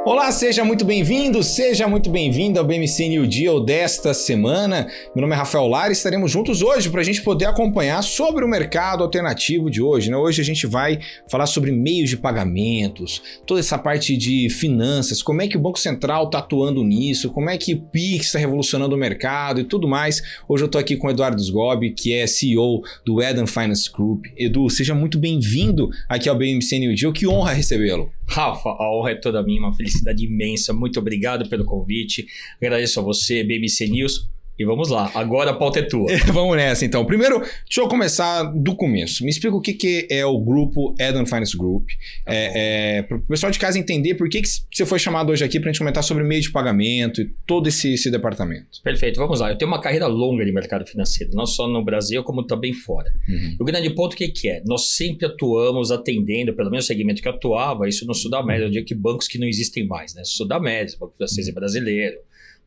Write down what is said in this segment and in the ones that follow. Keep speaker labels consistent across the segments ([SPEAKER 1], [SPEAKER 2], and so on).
[SPEAKER 1] Olá, seja muito bem-vindo, seja muito bem-vindo ao BMC New Deal desta semana. Meu nome é Rafael Lara e estaremos juntos hoje para a gente poder acompanhar sobre o mercado alternativo de hoje, né? Hoje a gente vai falar sobre meios de pagamentos, toda essa parte de finanças, como é que o Banco Central está atuando nisso, como é que o Pix está revolucionando o mercado e tudo mais. Hoje eu estou aqui com o Eduardo Sgobi, que é CEO do Eden Finance Group. Edu, seja muito bem-vindo aqui ao BMC New Deal, que honra recebê-lo.
[SPEAKER 2] Rafa, a honra é toda minha, uma felicidade imensa. Muito obrigado pelo convite. Agradeço a você, BMC News. E vamos lá, agora a pauta é tua.
[SPEAKER 1] Vamos nessa então. Primeiro, deixa eu começar do começo. Me explica o que é o grupo Eden Finance Group. Para o pessoal de casa entender por que você foi chamado hoje aqui para a gente comentar sobre meio de pagamento e todo esse departamento.
[SPEAKER 2] Perfeito, vamos lá. Eu tenho uma carreira longa de mercado financeiro, não só no Brasil, como também fora. O grande ponto, o que é? Nós sempre atuamos atendendo, pelo menos o segmento que eu atuava, isso no Sul da América, eu digo que bancos que não existem mais, né? Sul da América, Banco Francês e Brasileiro,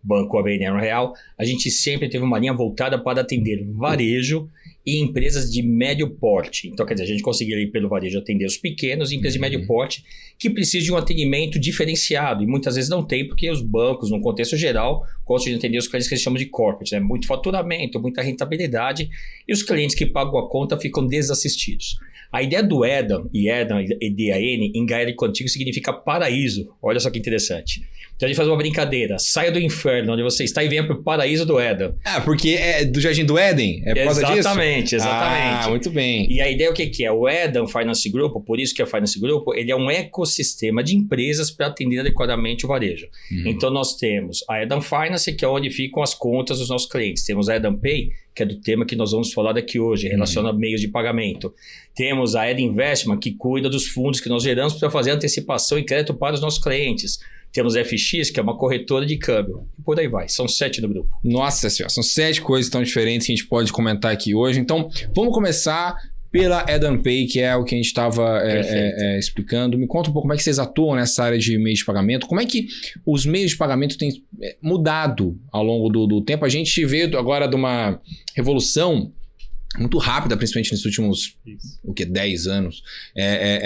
[SPEAKER 2] Banco ABN Real, a gente sempre teve uma linha voltada para atender varejo e empresas de médio porte. Então, quer dizer, a gente conseguia ir pelo varejo atender os pequenos e empresas de médio porte que precisam de um atendimento diferenciado e muitas vezes não tem, porque os bancos, no contexto geral, gostam de atender os clientes que eles chamam de corporate, né? Muito faturamento, muita rentabilidade e os clientes que pagam a conta ficam desassistidos. A ideia do Eden, e Eden, E-D-A-N, em gaélico antigo significa paraíso. Olha só que interessante. Então a gente faz uma brincadeira. Saia do inferno onde você está e venha para o paraíso do Éden.
[SPEAKER 1] Ah, porque é do Jardim do Éden? É por causa disso?
[SPEAKER 2] Exatamente.
[SPEAKER 1] Ah, muito bem.
[SPEAKER 2] E a ideia o que é? O Eden Finance Group, por isso que é o Finance Group, ele é um ecossistema de empresas para atender adequadamente o varejo. Então nós temos a Eden Finance, que é onde ficam as contas dos nossos clientes. Temos a Eden Pay, que é do tema que nós vamos falar daqui hoje, relaciona a meios de pagamento. Temos a Eden Investment, que cuida dos fundos que nós geramos para fazer antecipação e crédito para os nossos clientes. Temos a FX, que é uma corretora de câmbio. E por aí vai. São 7 no grupo.
[SPEAKER 1] Nossa senhora, são 7 coisas tão diferentes que a gente pode comentar aqui hoje. Então, vamos começar pela Eden Pay, que é o que a gente estava explicando. Me conta um pouco como é que vocês atuam nessa área de meios de pagamento. Como é que os meios de pagamento têm mudado ao longo do tempo? A gente veio agora de uma revolução muito rápida, principalmente nesses últimos 10 anos.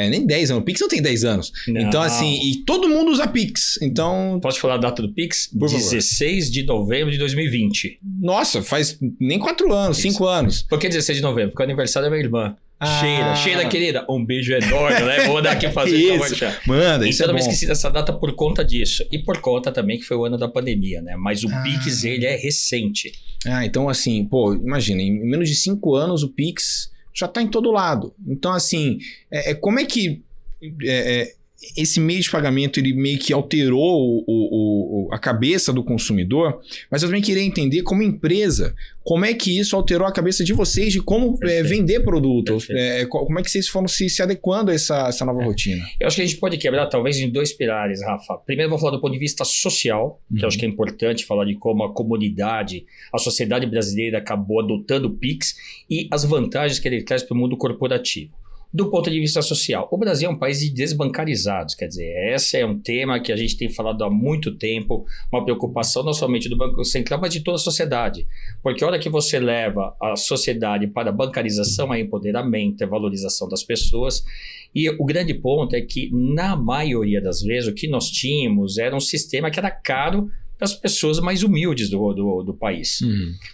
[SPEAKER 1] Nem 10 anos. O Pix não tem 10 anos. Não. Então, assim, e todo mundo usa Pix. Então.
[SPEAKER 2] Posso falar a data do Pix?
[SPEAKER 1] Por
[SPEAKER 2] 16
[SPEAKER 1] favor.
[SPEAKER 2] de novembro de 2020.
[SPEAKER 1] Nossa, faz nem 4 anos, 5 anos.
[SPEAKER 2] Por que 16 de novembro? Porque é o aniversário da minha irmã. Sheila, querida, um beijo enorme, né? Vou mandar aqui fazer
[SPEAKER 1] isso. Manda, isso
[SPEAKER 2] então,
[SPEAKER 1] é bom.
[SPEAKER 2] Eu me esqueci dessa data por conta disso. E por conta também que foi o ano da pandemia, né? Mas o Pix, ele é recente.
[SPEAKER 1] Então assim, imagina, em menos de 5 anos o Pix já está em todo lado. Então assim, como é que esse meio de pagamento ele meio que alterou a cabeça do consumidor, mas eu também queria entender como empresa, como é que isso alterou a cabeça de vocês de como vender produto, como é que vocês foram se adequando a essa nova rotina?
[SPEAKER 2] Eu acho que a gente pode quebrar talvez em 2 pilares, Rafa. Primeiro eu vou falar do ponto de vista social, que eu acho que é importante falar de como a comunidade, a sociedade brasileira acabou adotando o Pix e as vantagens que ele traz para o mundo corporativo. Do ponto de vista social, o Brasil é um país de desbancarizados, quer dizer, esse é um tema que a gente tem falado há muito tempo, uma preocupação não somente do Banco Central, mas de toda a sociedade, porque a hora que você leva a sociedade para a bancarização, é empoderamento, é valorização das pessoas, e o grande ponto é que, na maioria das vezes, o que nós tínhamos era um sistema que era caro para as pessoas mais humildes do país.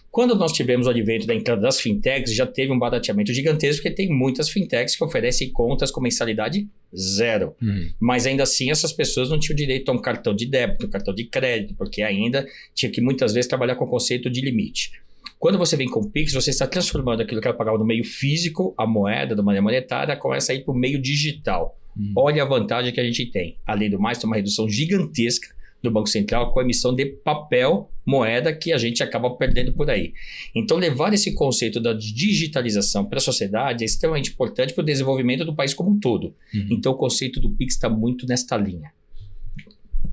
[SPEAKER 2] Quando nós tivemos o advento da entrada das fintechs, já teve um barateamento gigantesco, porque tem muitas fintechs que oferecem contas com mensalidade zero. Mas ainda assim, essas pessoas não tinham direito a um cartão de débito, um cartão de crédito, porque ainda tinha que muitas vezes trabalhar com o conceito de limite. Quando você vem com o Pix, você está transformando aquilo que ela pagava no meio físico, a moeda, da maneira monetária, começa a ir para o meio digital. Olha a vantagem que a gente tem. Além do mais, tem uma redução gigantesca do Banco Central com a emissão de papel, moeda, que a gente acaba perdendo por aí. Então, levar esse conceito da digitalização para a sociedade é extremamente importante para o desenvolvimento do país como um todo. Então, o conceito do Pix está muito nesta linha.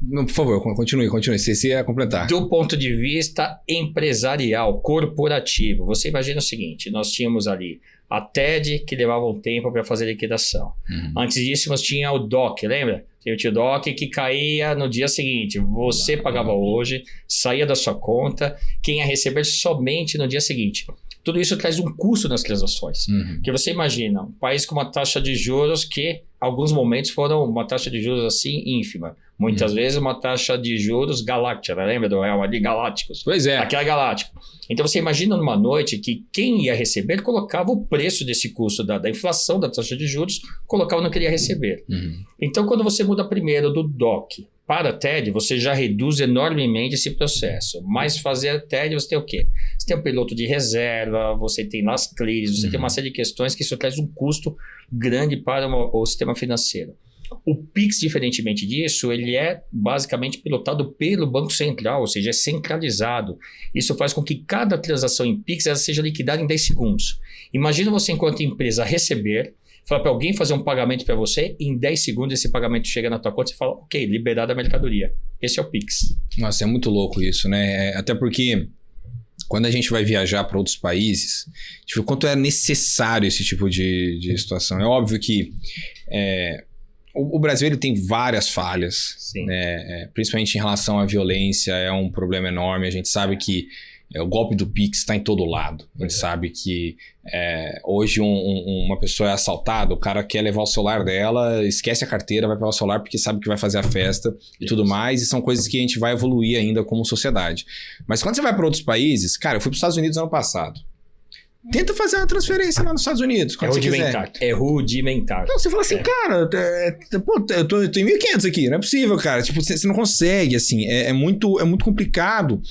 [SPEAKER 1] Por favor, continue. Você ia completar.
[SPEAKER 2] Do ponto de vista empresarial, corporativo, você imagina o seguinte, nós tínhamos ali a TED, que levava um tempo para fazer liquidação. Antes disso, nós tinha o DOC, lembra? Tinha o DOC que caía no dia seguinte. Você pagava hoje, saía da sua conta, quem ia receber somente no dia seguinte. tudo isso traz um custo nas transações. Porque você imagina, um país com uma taxa de juros que, alguns momentos, foram uma taxa de juros assim ínfima. Muitas vezes uma taxa de juros galáctica, lembra do real ali, galácticos?
[SPEAKER 1] Pois é.
[SPEAKER 2] Aquela galáctica. Então você imagina numa noite que quem ia receber colocava o preço desse custo da inflação da taxa de juros, colocava no que ele ia receber. Então quando você muda primeiro do DOC para a TED, você já reduz enormemente esse processo. Mas fazer a TED, você tem o quê? Você tem o piloto de reserva, você tem nas cleares, você tem uma série de questões que isso traz um custo grande para o sistema financeiro. O Pix, diferentemente disso, ele é basicamente pilotado pelo Banco Central, ou seja, é centralizado. Isso faz com que cada transação em Pix ela seja liquidada em 10 segundos. Imagina você, enquanto empresa, receber, falar para alguém fazer um pagamento para você, e em 10 segundos esse pagamento chega na tua conta e você fala, ok, liberada a mercadoria. Esse é o Pix.
[SPEAKER 1] Nossa, é muito louco isso, né? Até porque quando a gente vai viajar para outros países, tipo, quanto é necessário esse tipo de situação. É óbvio que o Brasil ele tem várias falhas, né? Principalmente em relação à violência, é um problema enorme. A gente sabe que o golpe do Pix está em todo lado. A gente sabe que hoje uma pessoa é assaltada, o cara quer levar o celular dela, esquece a carteira, vai pegar o celular porque sabe que vai fazer a festa e tudo mais. E são coisas que a gente vai evoluir ainda como sociedade. Mas quando você vai para outros países, cara, eu fui para os Estados Unidos ano passado. Tenta fazer uma transferência lá nos Estados Unidos, quando você quiser.
[SPEAKER 2] É rudimentar.
[SPEAKER 1] Não, você fala assim, cara, pô, eu tô em 1.500 aqui, não é possível, cara. Tipo, você não consegue, assim, é muito complicado.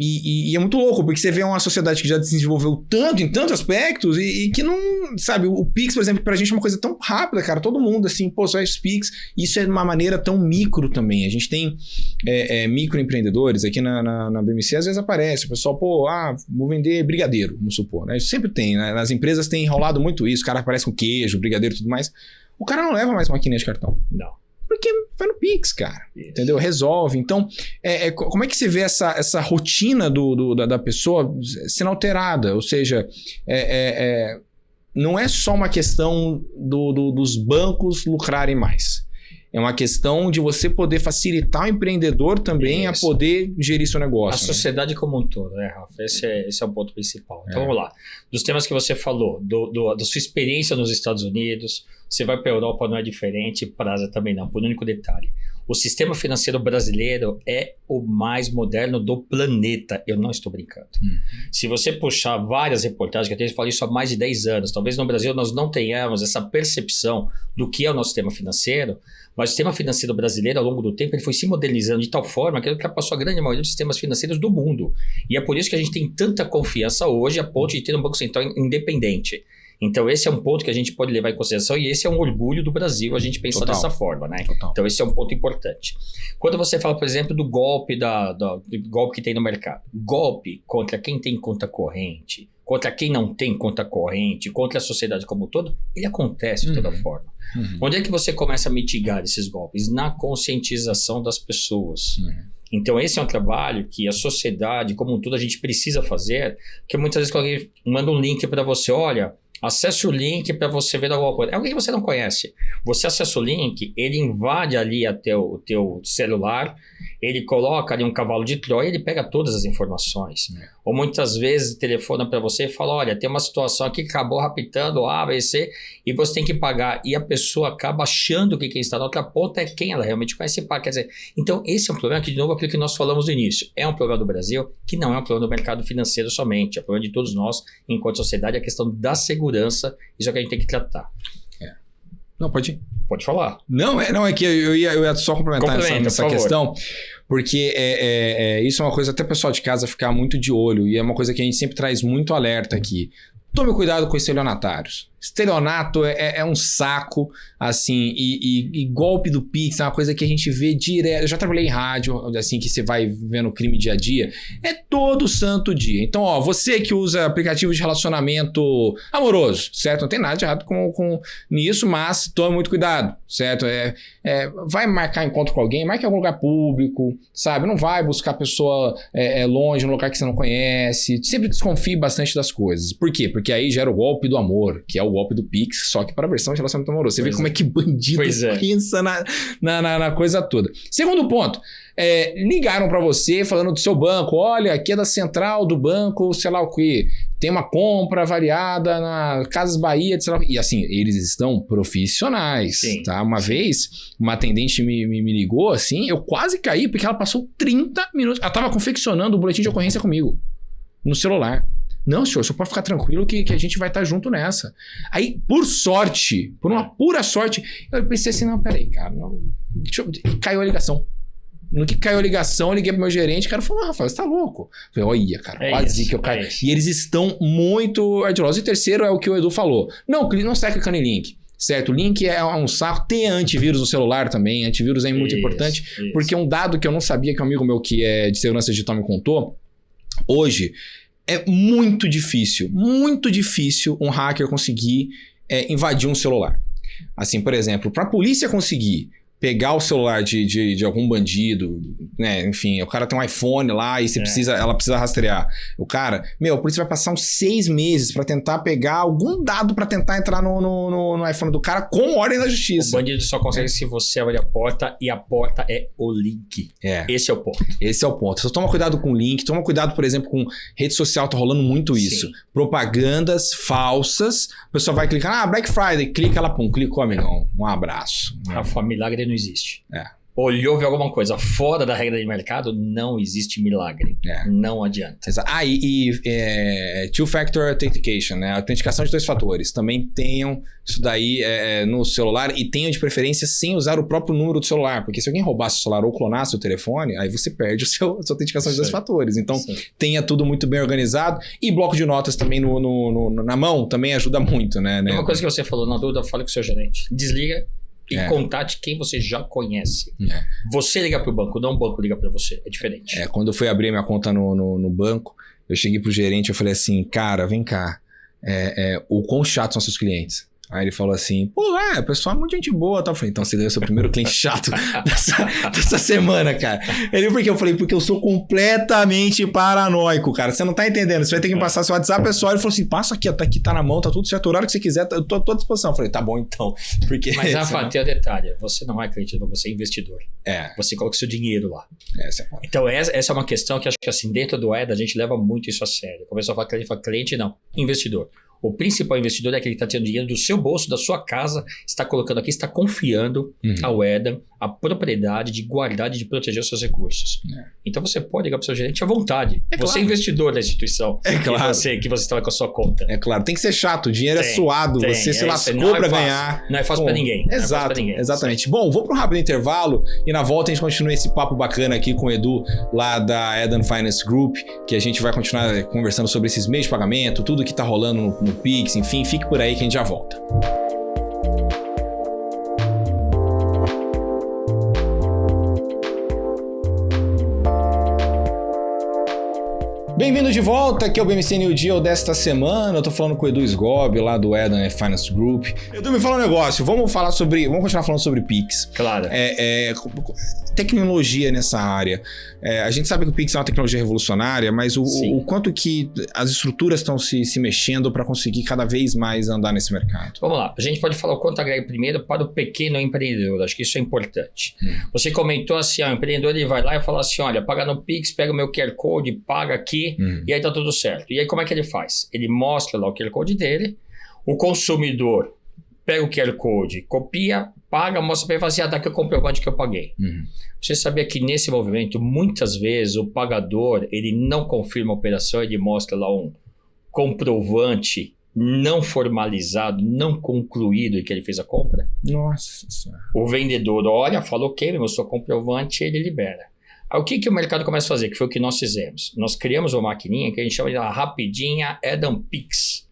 [SPEAKER 1] E é muito louco, porque você vê uma sociedade que já se desenvolveu tanto em tantos aspectos e que não, sabe, o Pix, por exemplo, pra gente é uma coisa tão rápida, cara, todo mundo, assim, pô, só faz Pix, isso é de uma maneira tão micro também, a gente tem microempreendedores aqui na BMC, às vezes aparece, o pessoal, pô, vou vender brigadeiro, vamos supor, né, isso sempre tem, né? Nas empresas tem enrolado muito isso, o cara aparece com queijo, brigadeiro e tudo mais, o cara não leva mais maquininha de cartão.
[SPEAKER 2] Não.
[SPEAKER 1] Porque vai no Pix, cara. Isso. Entendeu? Resolve. Então, como é que você vê essa rotina da pessoa sendo alterada? Ou seja, não é só uma questão dos bancos lucrarem mais. É uma questão de você poder facilitar o empreendedor também a poder gerir seu negócio.
[SPEAKER 2] A sociedade como um todo, né, Rafa? Esse é o ponto principal. Então, vamos lá. Dos temas que você falou, da sua experiência nos Estados Unidos, você vai para a Europa, não é diferente, para a Ásia também não, por um único detalhe. O sistema financeiro brasileiro é o mais moderno do planeta. Eu não estou brincando. Se você puxar várias reportagens, que eu tenho falado isso há mais de 10 anos, talvez no Brasil nós não tenhamos essa percepção do que é o nosso sistema financeiro, mas o sistema financeiro brasileiro, ao longo do tempo, ele foi se modernizando de tal forma que ele ultrapassou a grande maioria dos sistemas financeiros do mundo. E é por isso que a gente tem tanta confiança hoje a ponto de ter um Banco Central independente. Então esse é um ponto que a gente pode levar em consideração e esse é um orgulho do Brasil a gente pensar dessa forma, né? Total. Então esse é um ponto importante. Quando você fala, por exemplo, do golpe, do golpe que tem no mercado. Golpe contra quem tem conta corrente, contra quem não tem conta corrente, contra a sociedade como um todo, ele acontece de toda forma. Onde é que você começa a mitigar esses golpes? Na conscientização das pessoas. Então esse é um trabalho que a sociedade como um todo a gente precisa fazer, que muitas vezes quando alguém manda um link para você, olha, acesse o link para você ver alguma coisa. É alguém que você não conhece. Você acessa o link, ele invade ali o teu celular, ele coloca ali um cavalo de Troia e ele pega todas as informações. Ou muitas vezes telefona para você e fala, olha, tem uma situação aqui que acabou raptando A, B, C, e você tem que pagar. E a pessoa acaba achando que quem está na outra ponta é quem ela realmente conhece e paga. Quer dizer, então esse é um problema que, de novo, aquilo que nós falamos no início. É um problema do Brasil que não é um problema do mercado financeiro somente. É um problema de todos nós, enquanto sociedade, a questão da segurança, isso é o que a gente tem que tratar.
[SPEAKER 1] Não, pode ir.
[SPEAKER 2] Pode falar.
[SPEAKER 1] Não, é que eu ia só complementar essa questão, porque isso é uma coisa até o pessoal de casa ficar muito de olho, e é uma coisa que a gente sempre traz muito alerta aqui. Tome cuidado com estelionatários. Estelionato é um saco, assim, e golpe do Pix é uma coisa que a gente vê direto. Eu já trabalhei em rádio, assim, que você vai vendo crime dia a dia. É todo santo dia. Então, ó, você que usa aplicativo de relacionamento amoroso, certo? Não tem nada de errado com nisso, mas tome muito cuidado, certo? Vai marcar encontro com alguém, marque em algum lugar público, sabe? Não vai buscar a pessoa longe, num lugar que você não conhece. Sempre desconfie bastante das coisas. Por quê? Porque aí gera o golpe do amor, que é o golpe do Pix, só que para a versão de relacionamento amoroso. Você vê como é que bandido pensa na coisa toda. Segundo ponto, ligaram para você falando do seu banco, olha, aqui é da central do banco, sei lá o que, tem uma compra variada na Casas Bahia, sei lá, e assim, eles estão profissionais, tá? Uma vez, uma atendente me ligou assim, eu quase caí porque ela passou 30 minutos, ela tava confeccionando o boletim de ocorrência comigo, no celular. Não, senhor pode ficar tranquilo que a gente vai estar junto nessa. Aí, por sorte, por uma pura sorte, eu pensei assim, não, peraí, cara, caiu a ligação. No que caiu a ligação, eu liguei pro meu gerente, o cara falou, Rafael, você tá louco? Eu falei, olha, cara, quase que eu caí. E eles estão muito ardilosos. E o terceiro é o que o Edu falou. Não sai clicando em link. Certo, o link é um saco. Ter antivírus no celular também. Antivírus é muito importante. Porque um dado que eu não sabia que um amigo meu que é de segurança digital me contou, hoje é muito difícil um hacker conseguir invadir um celular. Assim, por exemplo, para a polícia conseguir pegar o celular de algum bandido, né? Enfim, o cara tem um iPhone lá e ela precisa rastrear. O cara, a polícia vai passar uns 6 meses pra tentar pegar algum dado pra tentar entrar no iPhone do cara com ordem da justiça.
[SPEAKER 2] O bandido só consegue se você abrir a porta e a porta é o link. Esse é o ponto.
[SPEAKER 1] Esse é o ponto. Só toma cuidado com o link, toma cuidado, por exemplo, com rede social, tá rolando muito isso. Propagandas falsas, a pessoa vai clicar, Black Friday, clica lá, clicou, amigão. Um abraço.
[SPEAKER 2] Rafa, milagre não existe. Olhou, viu alguma coisa fora da regra de mercado, não existe milagre. Não adianta. Two-factor authentication, né? Autenticação de 2 fatores. Também tenham isso daí no celular e tenham de preferência sem usar o próprio número do celular. Porque se alguém roubasse o celular ou clonasse o telefone, aí você perde a sua autenticação de 2 fatores. Então, tenha tudo muito bem organizado. E bloco de notas também na mão também ajuda muito, né? Uma coisa que você falou, na dúvida, fale com o seu gerente. Desliga e contate quem você já conhece. Você liga pro banco, não o banco liga pra você. É diferente.
[SPEAKER 1] Quando eu fui abrir minha conta no banco, eu cheguei pro gerente e falei assim, cara, vem cá, o quão chato são seus clientes? Aí ele falou assim, o pessoal é muito gente boa. Eu falei, então você ganhou seu primeiro cliente chato dessa semana, cara. Eu falei, porque eu sou completamente paranoico, cara. Você não tá entendendo, você vai ter que passar seu WhatsApp pessoal. Ele falou assim, passa aqui, aqui tá na mão, tá tudo certo. O horário que você quiser, eu tô à tua disposição. Eu falei, tá bom então.
[SPEAKER 2] Mas, Rafa, tem um detalhe, você não é cliente, você é investidor. Você coloca seu dinheiro lá. Então, essa é uma questão que acho que assim, dentro do EDA, a gente leva muito isso a sério. Começou a falar cliente, não, investidor. O principal investidor é aquele que está tendo dinheiro do seu bolso, da sua casa, está colocando aqui, está confiando ao EDA a propriedade de guardar e de proteger os seus recursos. Então você pode ligar para o seu gerente à vontade. Você é investidor da instituição que você está com a sua conta.
[SPEAKER 1] É claro, tem que ser chato, o dinheiro é suado, você se lascou para ganhar.
[SPEAKER 2] Não é fácil para ninguém.
[SPEAKER 1] Exatamente. Bom, vou para um rápido intervalo e na volta a gente continua esse papo bacana aqui com o Edu lá da Eden Finance Group, que a gente vai continuar conversando sobre esses meios de pagamento, tudo que está rolando no Pix, enfim, fique por aí que a gente já volta. Bem-vindo de volta, aqui é o BMC New Deal desta semana. Eu tô falando com o Edu Sgobi, lá do Eden Finance Group. Edu, me fala um negócio, vamos continuar falando sobre Pix.
[SPEAKER 2] Claro.
[SPEAKER 1] Tecnologia nessa área. A gente sabe que o Pix é uma tecnologia revolucionária, mas o quanto que as estruturas estão se mexendo para conseguir cada vez mais andar nesse mercado?
[SPEAKER 2] Vamos lá, a gente pode falar o quanto agrega primeiro para o pequeno empreendedor, acho que isso é importante. Você comentou assim, o empreendedor ele vai lá e fala assim, olha, paga no Pix, pega o meu QR Code, paga aqui, e aí tá tudo certo. E aí como é que ele faz? Ele mostra lá o QR Code dele, o consumidor pega o QR Code, copia, paga, mostra para ele e fala assim, daqui eu comprovante que eu paguei. Você sabia que nesse movimento, muitas vezes, o pagador, ele não confirma a operação, ele mostra lá um comprovante não formalizado, não concluído de que ele fez a compra?
[SPEAKER 1] Nossa Senhora.
[SPEAKER 2] O vendedor olha, fala ok, me mostrou comprovante, ele libera. Aí o que o mercado começa a fazer? Que foi o que nós fizemos. Nós criamos uma maquininha que a gente chama de rapidinha Eden Pix.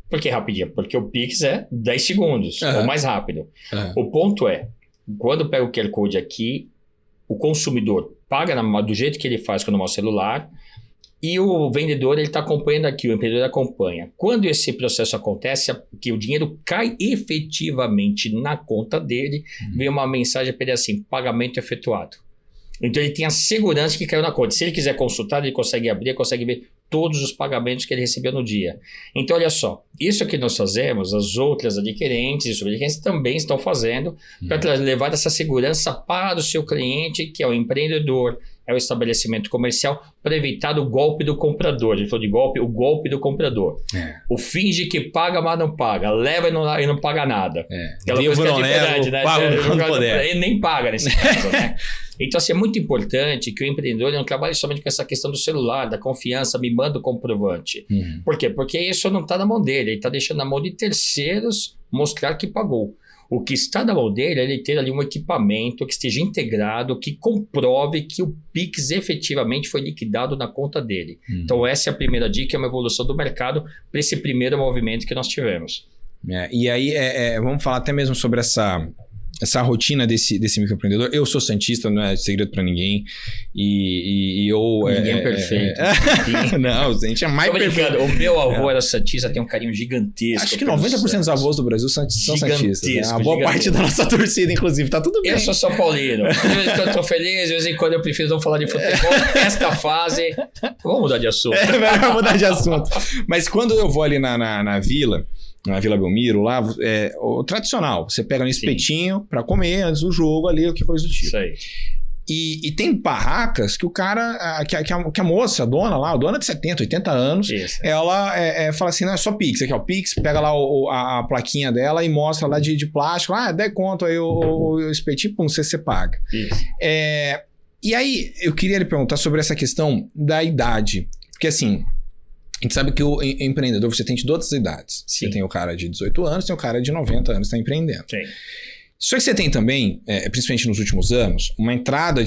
[SPEAKER 2] Por que rapidinha? Porque o Pix é 10 segundos, ou mais rápido. O ponto é, quando pega o QR Code aqui, o consumidor paga do jeito que ele faz com o nosso celular e o vendedor ele está acompanhando aqui, o empreendedor acompanha. Quando esse processo acontece, que o dinheiro cai efetivamente na conta dele, vem uma mensagem para ele assim, pagamento efetuado. Então ele tem a segurança que caiu na conta. Se ele quiser consultar, ele consegue abrir, consegue ver todos os pagamentos que ele recebeu no dia. Então, olha só, isso que nós fazemos, as outras adquirentes e subadquirentes também estão fazendo para levar essa segurança para o seu cliente, que é o empreendedor, é o estabelecimento comercial, para evitar o golpe do comprador. A gente falou de golpe, o golpe do comprador. O finge que paga, mas não paga. Leva e não paga nada.
[SPEAKER 1] Aquela coisa que é diferente, né?
[SPEAKER 2] Pago quando puder. Ele nem paga nesse caso, né? Então, assim, é muito importante que o empreendedor não trabalhe somente com essa questão do celular, da confiança, me manda o comprovante. Por quê? Porque isso não está na mão dele, ele está deixando na mão de terceiros mostrar que pagou. O que está na mão dele é ele ter ali um equipamento que esteja integrado, que comprove que o Pix efetivamente foi liquidado na conta dele. Então, essa é a primeira dica, é uma evolução do mercado para esse primeiro movimento que nós tivemos.
[SPEAKER 1] E aí, vamos falar até mesmo sobre essa rotina desse microempreendedor. Eu sou santista, não é segredo pra ninguém. E eu...
[SPEAKER 2] Ninguém é perfeito.
[SPEAKER 1] Não, a gente é mais perfeito.
[SPEAKER 2] O meu avô era santista, tem um carinho gigantesco.
[SPEAKER 1] Acho que 90% dos avós do Brasil são santistas. Né? A boa parte da nossa torcida, inclusive. Tá tudo bem.
[SPEAKER 2] Eu sou São Paulino. Eu tô feliz, de vez em quando eu prefiro não falar de futebol. Esta fase... Vamos mudar de assunto.
[SPEAKER 1] Melhor mudar de assunto. Mas quando eu vou ali na Vila Belmiro, lá, o tradicional, você pega um espetinho pra comer antes do jogo ali, que coisa do tipo.
[SPEAKER 2] Isso aí.
[SPEAKER 1] E tem barracas que o cara, que a moça, a dona de 70, 80 anos, ela fala assim, não, é só Pix, aqui ó, Pix, pega lá a plaquinha dela e mostra lá de plástico, 10 conto aí o espetinho, pum, você paga.
[SPEAKER 2] Isso.
[SPEAKER 1] E aí, eu queria lhe perguntar sobre essa questão da idade, porque assim... A gente sabe que o empreendedor, você tem de todas as idades.
[SPEAKER 2] Sim.
[SPEAKER 1] Você tem o cara de 18 anos, tem o cara de 90 anos que está empreendendo.
[SPEAKER 2] Sim.
[SPEAKER 1] Só que você tem também, principalmente nos últimos anos, uma entrada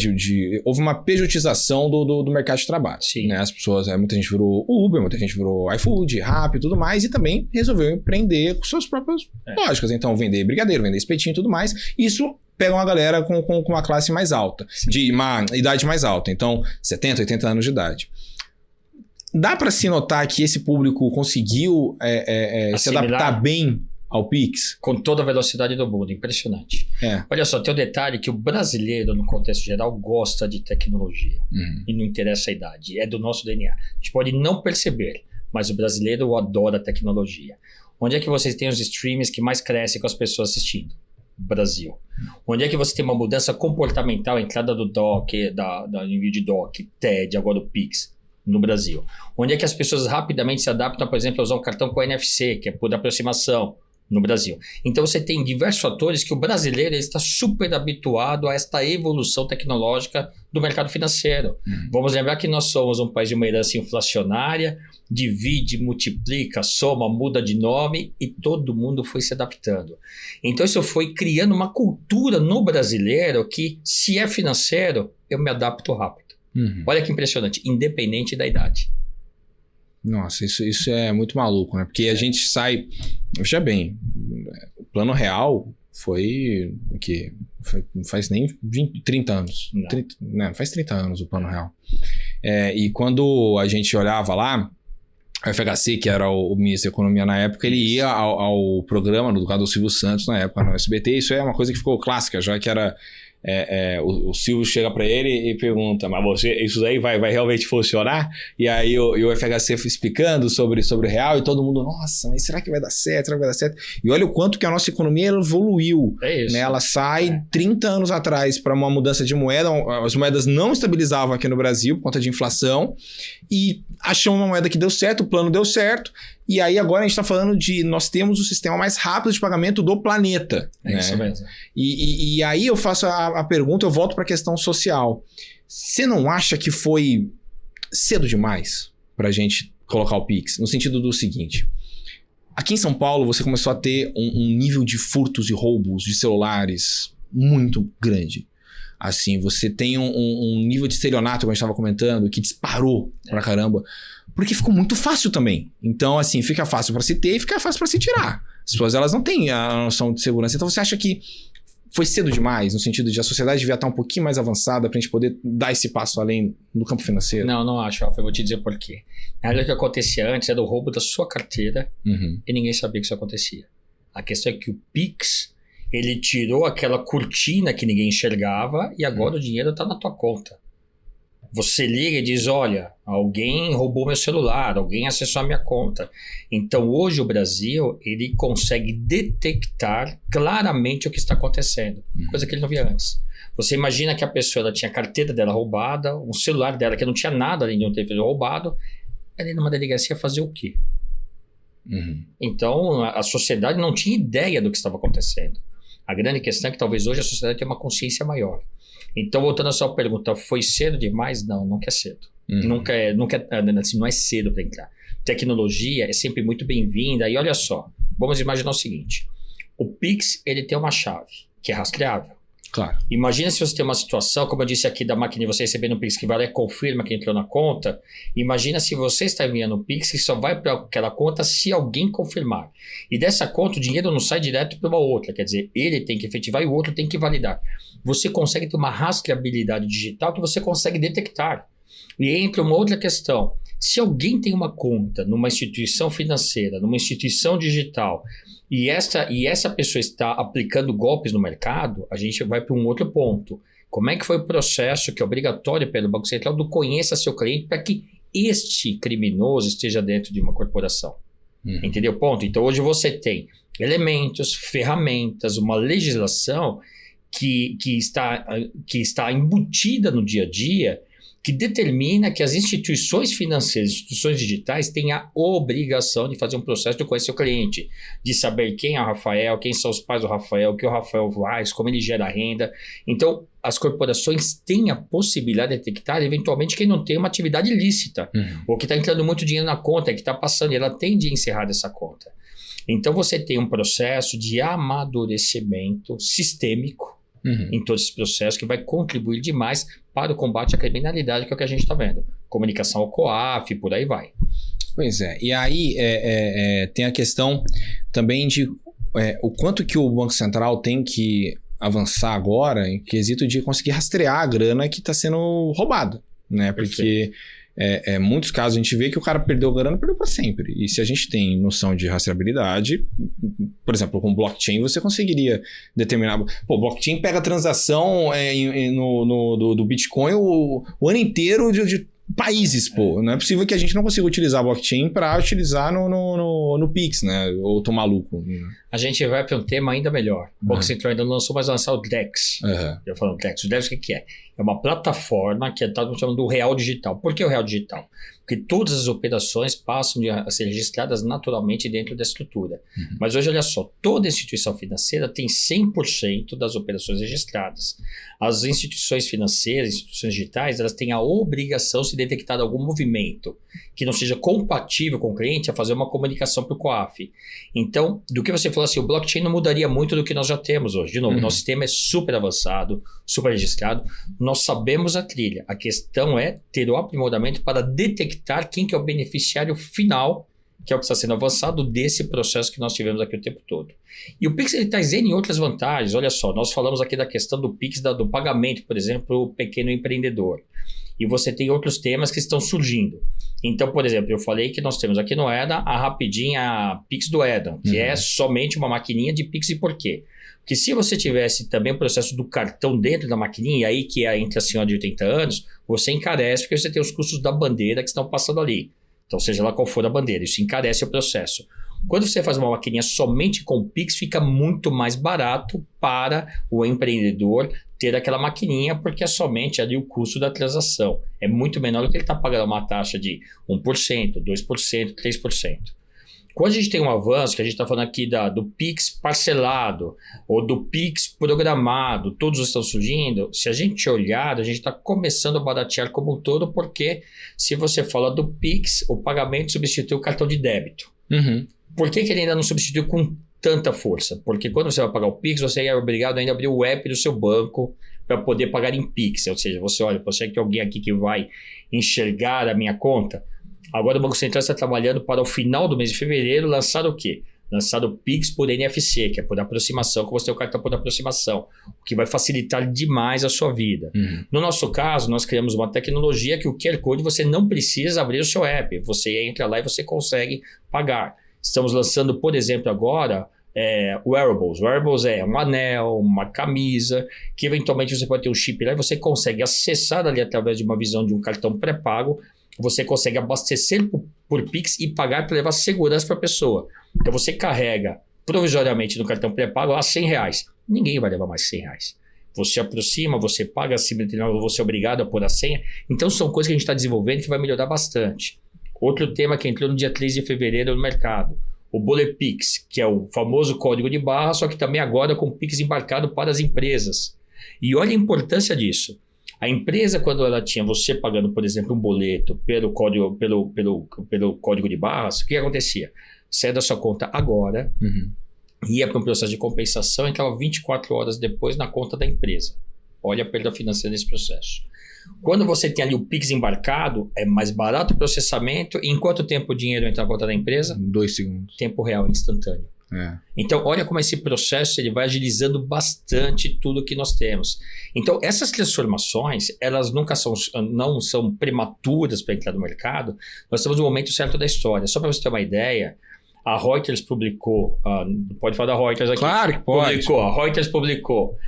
[SPEAKER 1] houve uma pejotização do mercado de trabalho.
[SPEAKER 2] Sim.
[SPEAKER 1] Né? As pessoas, muita gente virou Uber, muita gente virou iFood, Rappi e tudo mais, e também resolveu empreender com suas próprias lógicas. Então, vender brigadeiro, vender espetinho e tudo mais. Isso pega uma galera com uma classe mais alta, de uma idade mais alta. Então, 70, 80 anos de idade. Dá para se notar que esse público conseguiu se adaptar bem ao Pix?
[SPEAKER 2] Com toda a velocidade do mundo, impressionante. Olha só, tem um detalhe que o brasileiro, no contexto geral, gosta de tecnologia. E não interessa a idade, é do nosso DNA. A gente pode não perceber, mas o brasileiro adora tecnologia. Onde é que vocês têm os streams que mais crescem com as pessoas assistindo? Brasil. Onde é que você tem uma mudança comportamental, a entrada do DOC, da envio de DOC, TED, agora o Pix? No Brasil. Onde é que as pessoas rapidamente se adaptam, por exemplo, a usar um cartão com NFC, que é por aproximação, no Brasil. Então você tem diversos fatores que o brasileiro está super habituado a esta evolução tecnológica do mercado financeiro. Vamos lembrar que nós somos um país de uma herança inflacionária, divide, multiplica, soma, muda de nome e todo mundo foi se adaptando. Então isso foi criando uma cultura no brasileiro que, se é financeiro, eu me adapto rápido. Olha que impressionante, independente da idade.
[SPEAKER 1] Nossa, isso é muito maluco, né? Porque a gente sai... Veja bem, o Plano Real foi o quê? Não faz nem 30 anos. Não faz 30 anos o Plano Real. E quando a gente olhava lá, o FHC, que era o ministro da Economia na época, ele ia ao programa do caso do Silvio Santos na época no SBT. Isso é uma coisa que ficou clássica, já que era... o Silvio chega para ele e pergunta, mas isso aí vai realmente funcionar? E aí o FHC explicando sobre o real e todo mundo, nossa, mas será que vai dar certo? Será que vai dar certo? E olha o quanto que a nossa economia evoluiu.
[SPEAKER 2] Isso.
[SPEAKER 1] Né? Ela sai 30 anos atrás para uma mudança de moeda, as moedas não estabilizavam aqui no Brasil por conta de inflação e achou uma moeda que deu certo, o plano deu certo. E aí agora a gente está falando nós temos o sistema mais rápido de pagamento do planeta.
[SPEAKER 2] É, né? Isso mesmo.
[SPEAKER 1] E aí eu faço a pergunta, eu volto para a questão social. Você não acha que foi cedo demais para a gente colocar o Pix? No sentido do seguinte, aqui em São Paulo você começou a ter um nível de furtos e roubos de celulares muito grande. Assim, você tem um nível de estelionato, como a gente estava comentando, que disparou pra caramba. Porque ficou muito fácil também. Então, assim, fica fácil para se ter e fica fácil para se tirar. As pessoas, elas não têm a noção de segurança. Então, você acha que foi cedo demais, no sentido de a sociedade devia estar um pouquinho mais avançada pra gente poder dar esse passo além no campo financeiro?
[SPEAKER 2] Não acho, Rafa. Eu vou te dizer por quê. Na realidade, o que acontecia antes era o roubo da sua carteira e ninguém sabia que isso acontecia. A questão é que o Pix... ele tirou aquela cortina que ninguém enxergava e agora o dinheiro está na tua conta. Você liga e diz, olha, alguém roubou meu celular, alguém acessou a minha conta. Então, hoje o Brasil, ele consegue detectar claramente o que está acontecendo, coisa que ele não via antes. Você imagina que a pessoa ela tinha a carteira dela roubada, um celular dela que não tinha nada além de um telefone roubado, ela ia numa delegacia fazer o quê? Então, a sociedade não tinha ideia do que estava acontecendo. A grande questão é que talvez hoje a sociedade tenha uma consciência maior. Então, voltando à sua pergunta, foi cedo demais? Não, nunca é cedo. Nunca é, assim, não é cedo para entrar. Tecnologia é sempre muito bem-vinda. E olha só, vamos imaginar o seguinte. O Pix, ele tem uma chave, que é rastreável.
[SPEAKER 1] Claro.
[SPEAKER 2] Imagina se você tem uma situação, como eu disse aqui, da máquina, você recebendo um Pix que vai lá e confirma que entrou na conta. Imagina se você está enviando um Pix que só vai para aquela conta se alguém confirmar. E dessa conta o dinheiro não sai direto para uma outra. Quer dizer, ele tem que efetivar e o outro tem que validar. Você consegue ter uma rastreabilidade digital que você consegue detectar. E entra uma outra questão. Se alguém tem uma conta numa instituição financeira, numa instituição digital, e essa pessoa está aplicando golpes no mercado, a gente vai para um outro ponto. Como é que foi o processo que é obrigatório pelo Banco Central do conheça seu cliente para que este criminoso esteja dentro de uma corporação? Entendeu o ponto? Então hoje você tem elementos, ferramentas, uma legislação que está embutida no dia a dia, que determina que as instituições financeiras, instituições digitais, têm a obrigação de fazer um processo de conhecer o cliente, de saber quem é o Rafael, quem são os pais do Rafael, o que o Rafael faz, como ele gera renda. Então, as corporações têm a possibilidade de detectar, eventualmente, quem não tem uma atividade ilícita, ou que está entrando muito dinheiro na conta, que está passando, e ela tem de encerrar essa conta. Então, você tem um processo de amadurecimento sistêmico em todo esse processo, que vai contribuir demais para o combate à criminalidade, que é o que a gente está vendo. Comunicação ao COAF, por aí vai.
[SPEAKER 1] Pois é. E aí tem a questão também de o quanto que o Banco Central tem que avançar agora em quesito de conseguir rastrear a grana que está sendo roubada, né? Porque muitos casos a gente vê que o cara perdeu a grana, perdeu para sempre. E se a gente tem noção de rastreabilidade, por exemplo, com blockchain você conseguiria determinar... Pô, blockchain pega a transação do Bitcoin o ano inteiro de países, pô. Não é possível que a gente não consiga utilizar blockchain para utilizar no Pix, né? Ou tô maluco.
[SPEAKER 2] A gente vai para um tema ainda melhor. O Banco Central ainda não lançou, mas lançar o DEX. Eu falo DEX. O DEX o que é? É uma plataforma que está chamando do Real Digital. Por que o Real Digital? Porque todas as operações passam a ser registradas naturalmente dentro da estrutura. Mas hoje, olha só, toda instituição financeira tem 100% das operações registradas. As instituições financeiras, instituições digitais, elas têm a obrigação, se detectar algum movimento que não seja compatível com o cliente, a fazer uma comunicação para o COAF. Então, do que você falou assim, o blockchain não mudaria muito do que nós já temos hoje. De novo, nosso sistema é super avançado, super registrado, nós sabemos a trilha. A questão é ter o aprimoramento para detectar quem que é o beneficiário final, que é o que está sendo avançado desse processo que nós tivemos aqui o tempo todo. E o Pix ele traz em outras vantagens. Olha só, nós falamos aqui da questão do Pix, do pagamento, por exemplo, para o pequeno empreendedor. E você tem outros temas que estão surgindo. Então, por exemplo, eu falei que nós temos aqui no EDA a rapidinha Pix do EDA, que é somente uma maquininha de Pix. E por quê? Porque se você tivesse também o processo do cartão dentro da maquininha, e aí que é entre a senhora de 80 anos, você encarece porque você tem os custos da bandeira que estão passando ali. Então, seja lá qual for a bandeira, isso encarece o processo. Quando você faz uma maquininha somente com Pix, fica muito mais barato para o empreendedor ter aquela maquininha, porque é somente ali o custo da transação. É muito menor do que ele está pagando uma taxa de 1%, 2%, 3%. Quando a gente tem um avanço, que a gente está falando aqui do Pix parcelado ou do Pix programado, todos estão surgindo, se a gente olhar, a gente está começando a baratear como um todo, porque se você fala do Pix, o pagamento substitui o cartão de débito. Por que ele ainda não substituiu com tanta força? Porque quando você vai pagar o Pix, você é obrigado ainda a abrir o app do seu banco para poder pagar em Pix. Ou seja, você olha, você tem alguém aqui que vai enxergar a minha conta. Agora o Banco Central está trabalhando para o final do mês de fevereiro lançar o quê? Lançar o Pix por NFC, que é por aproximação, que você tem o cartão por aproximação, o que vai facilitar demais a sua vida. No nosso caso, nós criamos uma tecnologia que o QR Code você não precisa abrir o seu app. Você entra lá e você consegue pagar. Estamos lançando, por exemplo, agora Wearables. Wearables é um anel, uma camisa, que eventualmente você pode ter um chip lá e você consegue acessar ali através de uma visão de um cartão pré-pago, você consegue abastecer por Pix e pagar para levar segurança para a pessoa. Então você carrega provisoriamente no cartão pré-pago R$100. Ninguém vai levar mais R$100. Você aproxima, você paga acima, você é obrigado a pôr a senha. Então são coisas que a gente está desenvolvendo que vai melhorar bastante. Outro tema que entrou no dia 3 de fevereiro no mercado, o BolePix, que é o famoso código de barra, só que também agora com Pix embarcado para as empresas. E olha a importância disso. A empresa, quando ela tinha você pagando, por exemplo, um boleto pelo código de barras, o que acontecia? Saia da sua conta agora, ia para um processo de compensação e entrava 24 horas depois na conta da empresa. Olha a perda financeira desse processo. Quando você tem ali o Pix embarcado, é mais barato o processamento. E em quanto tempo o dinheiro entra na conta da empresa?
[SPEAKER 1] 2 segundos.
[SPEAKER 2] Tempo real, instantâneo. Então, olha como esse processo ele vai agilizando bastante tudo que nós temos. Então, essas transformações, elas não são prematuras para entrar no mercado. Nós estamos no momento certo da história. Só para você ter uma ideia, a Reuters publicou, pode falar da Reuters aqui.
[SPEAKER 1] Claro que pode.
[SPEAKER 2] A Reuters publicou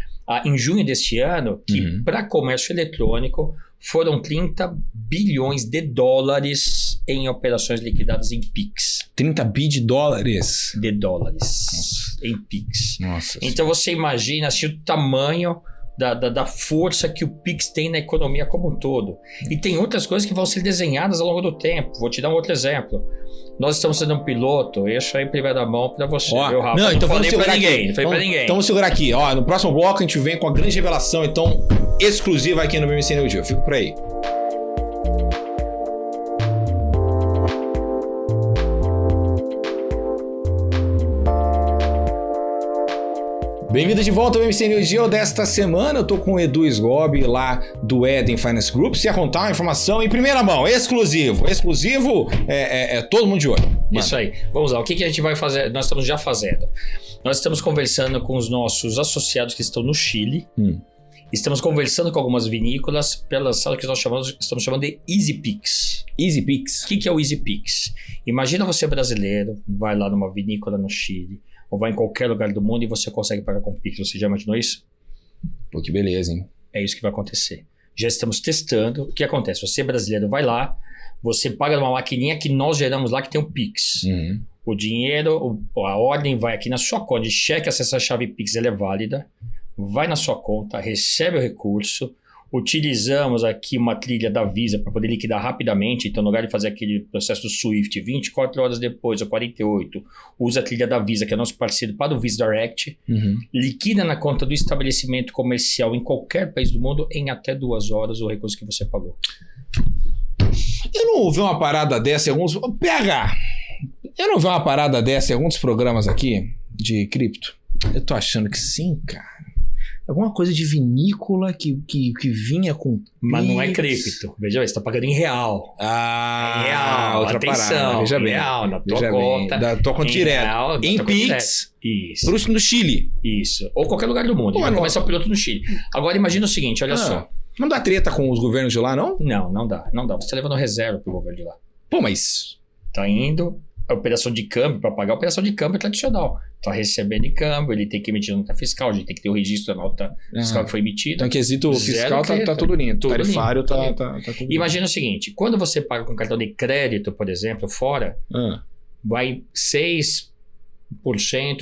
[SPEAKER 2] em junho deste ano que para comércio eletrônico foram 30 bilhões de dólares em operações liquidadas em Pix.
[SPEAKER 1] 30 bi de dólares?
[SPEAKER 2] De dólares.
[SPEAKER 1] Nossa.
[SPEAKER 2] Em Pix.
[SPEAKER 1] Nossa.
[SPEAKER 2] Então você imagina assim, o tamanho da força que o Pix tem na economia como um todo. E tem outras coisas que vão ser desenhadas ao longo do tempo. Vou te dar um outro exemplo. Nós estamos sendo um piloto, isso aí em primeira mão para você,
[SPEAKER 1] ó,
[SPEAKER 2] viu, Rafa?
[SPEAKER 1] não, então
[SPEAKER 2] falei
[SPEAKER 1] vamos
[SPEAKER 2] para
[SPEAKER 1] segurar
[SPEAKER 2] ninguém,
[SPEAKER 1] aqui.
[SPEAKER 2] Não falei para ninguém.
[SPEAKER 1] Então vamos segurar aqui. Ó, no próximo bloco a gente vem com a grande revelação, então, exclusiva aqui no BMC New Deal. Fico por aí. Bem-vindo de volta ao BMC New Deal desta semana. Eu tô com o Edu Sgobi lá do Eden Finance Group. Se ia contar uma informação em primeira mão, exclusivo. Exclusivo, todo mundo de olho. Mano.
[SPEAKER 2] Isso aí. Vamos lá. O que a gente vai fazer? Nós estamos já fazendo. Nós estamos conversando com os nossos associados que estão no Chile. Estamos conversando com algumas vinícolas pelas salas que nós estamos chamando de EasyPix.
[SPEAKER 1] EasyPix.
[SPEAKER 2] O que é o EasyPix? Imagina você brasileiro, vai lá numa vinícola no Chile, ou vai em qualquer lugar do mundo e você consegue pagar com Pix. Você já imaginou isso?
[SPEAKER 1] Pô, que beleza, hein?
[SPEAKER 2] É isso que vai acontecer. Já estamos testando. O que acontece? Você brasileiro vai lá, você paga numa maquininha que nós geramos lá que tem o Pix. O dinheiro, a ordem vai aqui na sua conta de cheque, acessa a chave Pix, ela é válida, vai na sua conta, recebe o recurso. Utilizamos aqui uma trilha da Visa para poder liquidar rapidamente. Então, no lugar de fazer aquele processo do SWIFT 24 horas depois ou 48, usa a trilha da Visa, que é nosso parceiro para o Visa Direct. Liquida na conta do estabelecimento comercial em qualquer país do mundo em até 2 horas o recurso que você pagou.
[SPEAKER 1] Eu não ouvi uma parada dessa em alguns... PH! Eu não vi uma parada dessa em alguns programas aqui de cripto. Eu tô achando que sim, cara. Alguma coisa de vinícola que vinha com...
[SPEAKER 2] Mas não é cripto. Veja bem, você está pagando em real.
[SPEAKER 1] Ah,
[SPEAKER 2] em real.
[SPEAKER 1] outra
[SPEAKER 2] Atenção,
[SPEAKER 1] parada. Veja bem.
[SPEAKER 2] Real, na tua
[SPEAKER 1] Veja
[SPEAKER 2] conta.
[SPEAKER 1] Da tua conta direta. Em Pix.
[SPEAKER 2] Isso.
[SPEAKER 1] No Chile.
[SPEAKER 2] Isso. Ou qualquer lugar do mundo. Vai começar o piloto no Chile. Agora imagina o seguinte, olha só.
[SPEAKER 1] Não dá treta com os governos de lá, não?
[SPEAKER 2] Não dá. Você está levando reserva pro governo de lá.
[SPEAKER 1] Pô, mas...
[SPEAKER 2] Tá indo... A operação de câmbio, para pagar a operação de câmbio é tradicional. Está recebendo em câmbio, ele tem que emitir nota fiscal, a gente tem que ter o registro da nota fiscal que foi emitida.
[SPEAKER 1] Então, quesito fiscal tá tudo lindo.
[SPEAKER 2] Tudo
[SPEAKER 1] tarifário
[SPEAKER 2] lindo,
[SPEAKER 1] tá tudo lindo.
[SPEAKER 2] Imagina o seguinte, quando você paga com cartão de crédito, por exemplo, fora, vai 6%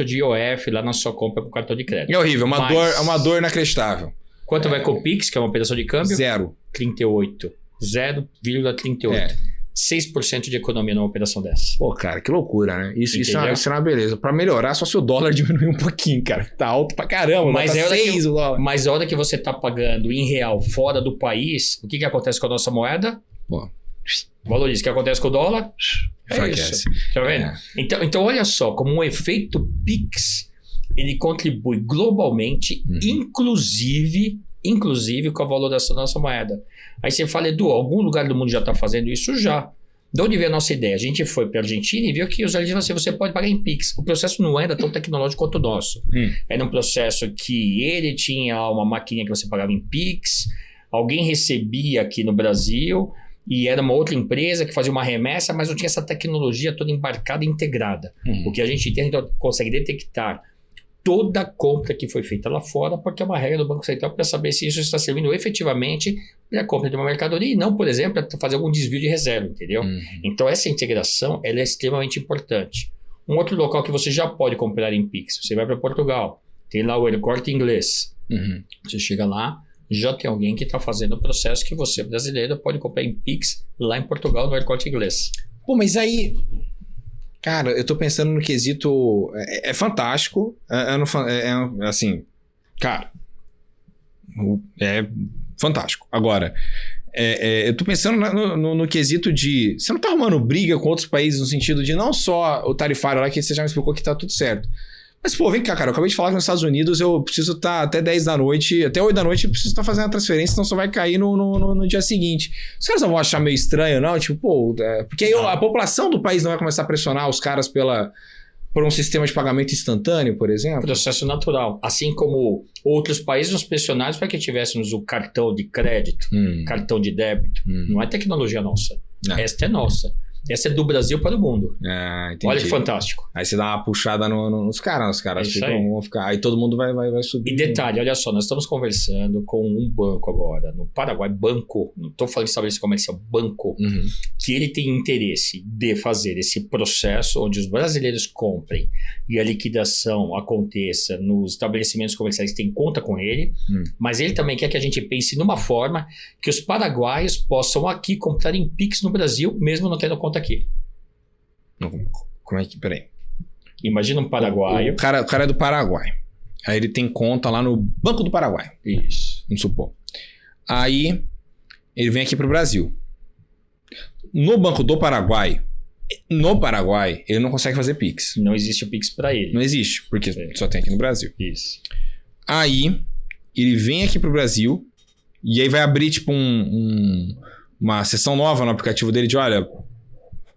[SPEAKER 2] de IOF lá na sua compra com cartão de crédito.
[SPEAKER 1] É horrível, uma dor inacreditável.
[SPEAKER 2] Quanto vai com o Pix, que é uma operação de câmbio?
[SPEAKER 1] 0.
[SPEAKER 2] 38. 0,38. 6% de economia numa operação dessa.
[SPEAKER 1] Pô, cara, que loucura, né? Isso é uma beleza. Pra melhorar, só se o dólar diminuir um pouquinho, cara. Tá alto pra caramba.
[SPEAKER 2] Mas
[SPEAKER 1] tá 6 o dólar.
[SPEAKER 2] Mas a hora que você tá pagando em real fora do país, o que acontece com a nossa moeda?
[SPEAKER 1] Pô.
[SPEAKER 2] Valoriza. O que acontece com o dólar?
[SPEAKER 1] Isso.
[SPEAKER 2] Tá vendo? Então, olha só, como um efeito Pix, ele contribui globalmente, inclusive com a valorização da nossa moeda. Aí você fala, Edu, algum lugar do mundo já está fazendo isso? Já. De onde veio a nossa ideia? A gente foi para a Argentina e viu que os argentinos assim, você pode pagar em Pix. O processo não era tão tecnológico quanto o nosso. Era um processo que ele tinha uma maquininha que você pagava em Pix, alguém recebia aqui no Brasil, e era uma outra empresa que fazia uma remessa, mas não tinha essa tecnologia toda embarcada e integrada. O que a gente tem, então, consegue detectar toda a compra que foi feita lá fora, porque é uma regra do Banco Central para saber se isso está servindo efetivamente para a compra de uma mercadoria e não, por exemplo, para fazer algum desvio de reserva, entendeu? Então, essa integração ela é extremamente importante. Um outro local que você já pode comprar em Pix, você vai para Portugal, tem lá o El Corte Inglês. Você chega lá, já tem alguém que está fazendo o processo que você, brasileiro, pode comprar em Pix lá em Portugal, no El Corte Inglês.
[SPEAKER 1] Pô, mas aí... Cara, eu tô pensando no quesito... É fantástico. Assim... Cara... É fantástico. Agora... eu tô pensando no quesito de... Você não tá arrumando briga com outros países no sentido de não só o tarifário lá, que você já me explicou que tá tudo certo. Mas, pô, vem cá, cara. Eu acabei de falar que nos Estados Unidos eu preciso estar até 10 da noite, até 8 da noite eu preciso estar fazendo a transferência, senão só vai cair no dia seguinte. Os caras não vão achar meio estranho, não? Tipo, pô... porque aí a população do país não vai começar a pressionar os caras por um sistema de pagamento instantâneo, por exemplo?
[SPEAKER 2] Processo natural. Assim como outros países nos pressionaram para que tivéssemos o cartão de crédito, cartão de débito. Não é tecnologia nossa. Não. Esta é nossa. Essa é do Brasil para o mundo.
[SPEAKER 1] Entendi.
[SPEAKER 2] Olha que fantástico.
[SPEAKER 1] Aí você dá uma puxada nos caras. Os caras vão ficar... Aí todo mundo vai subir.
[SPEAKER 2] E detalhe, olha só, nós estamos conversando com um banco agora, no Paraguai, banco, não estou falando de estabelecido comercial, banco, que ele tem interesse de fazer esse processo onde os brasileiros comprem e a liquidação aconteça nos estabelecimentos comerciais que têm conta com ele, mas ele também quer que a gente pense numa forma que os paraguaios possam aqui comprar em Pix no Brasil, mesmo não tendo conta aqui.
[SPEAKER 1] Como é que... Peraí.
[SPEAKER 2] Imagina um paraguaio.
[SPEAKER 1] O cara é do Paraguai. Aí ele tem conta lá no Banco do Paraguai.
[SPEAKER 2] Isso.
[SPEAKER 1] Vamos supor. Aí ele vem aqui pro Brasil. No Banco do Paraguai, ele não consegue fazer Pix.
[SPEAKER 2] Não existe o Pix para ele.
[SPEAKER 1] Não existe, porque só tem aqui no Brasil.
[SPEAKER 2] Isso.
[SPEAKER 1] Aí ele vem aqui pro Brasil e aí vai abrir tipo uma seção nova no aplicativo dele de, olha...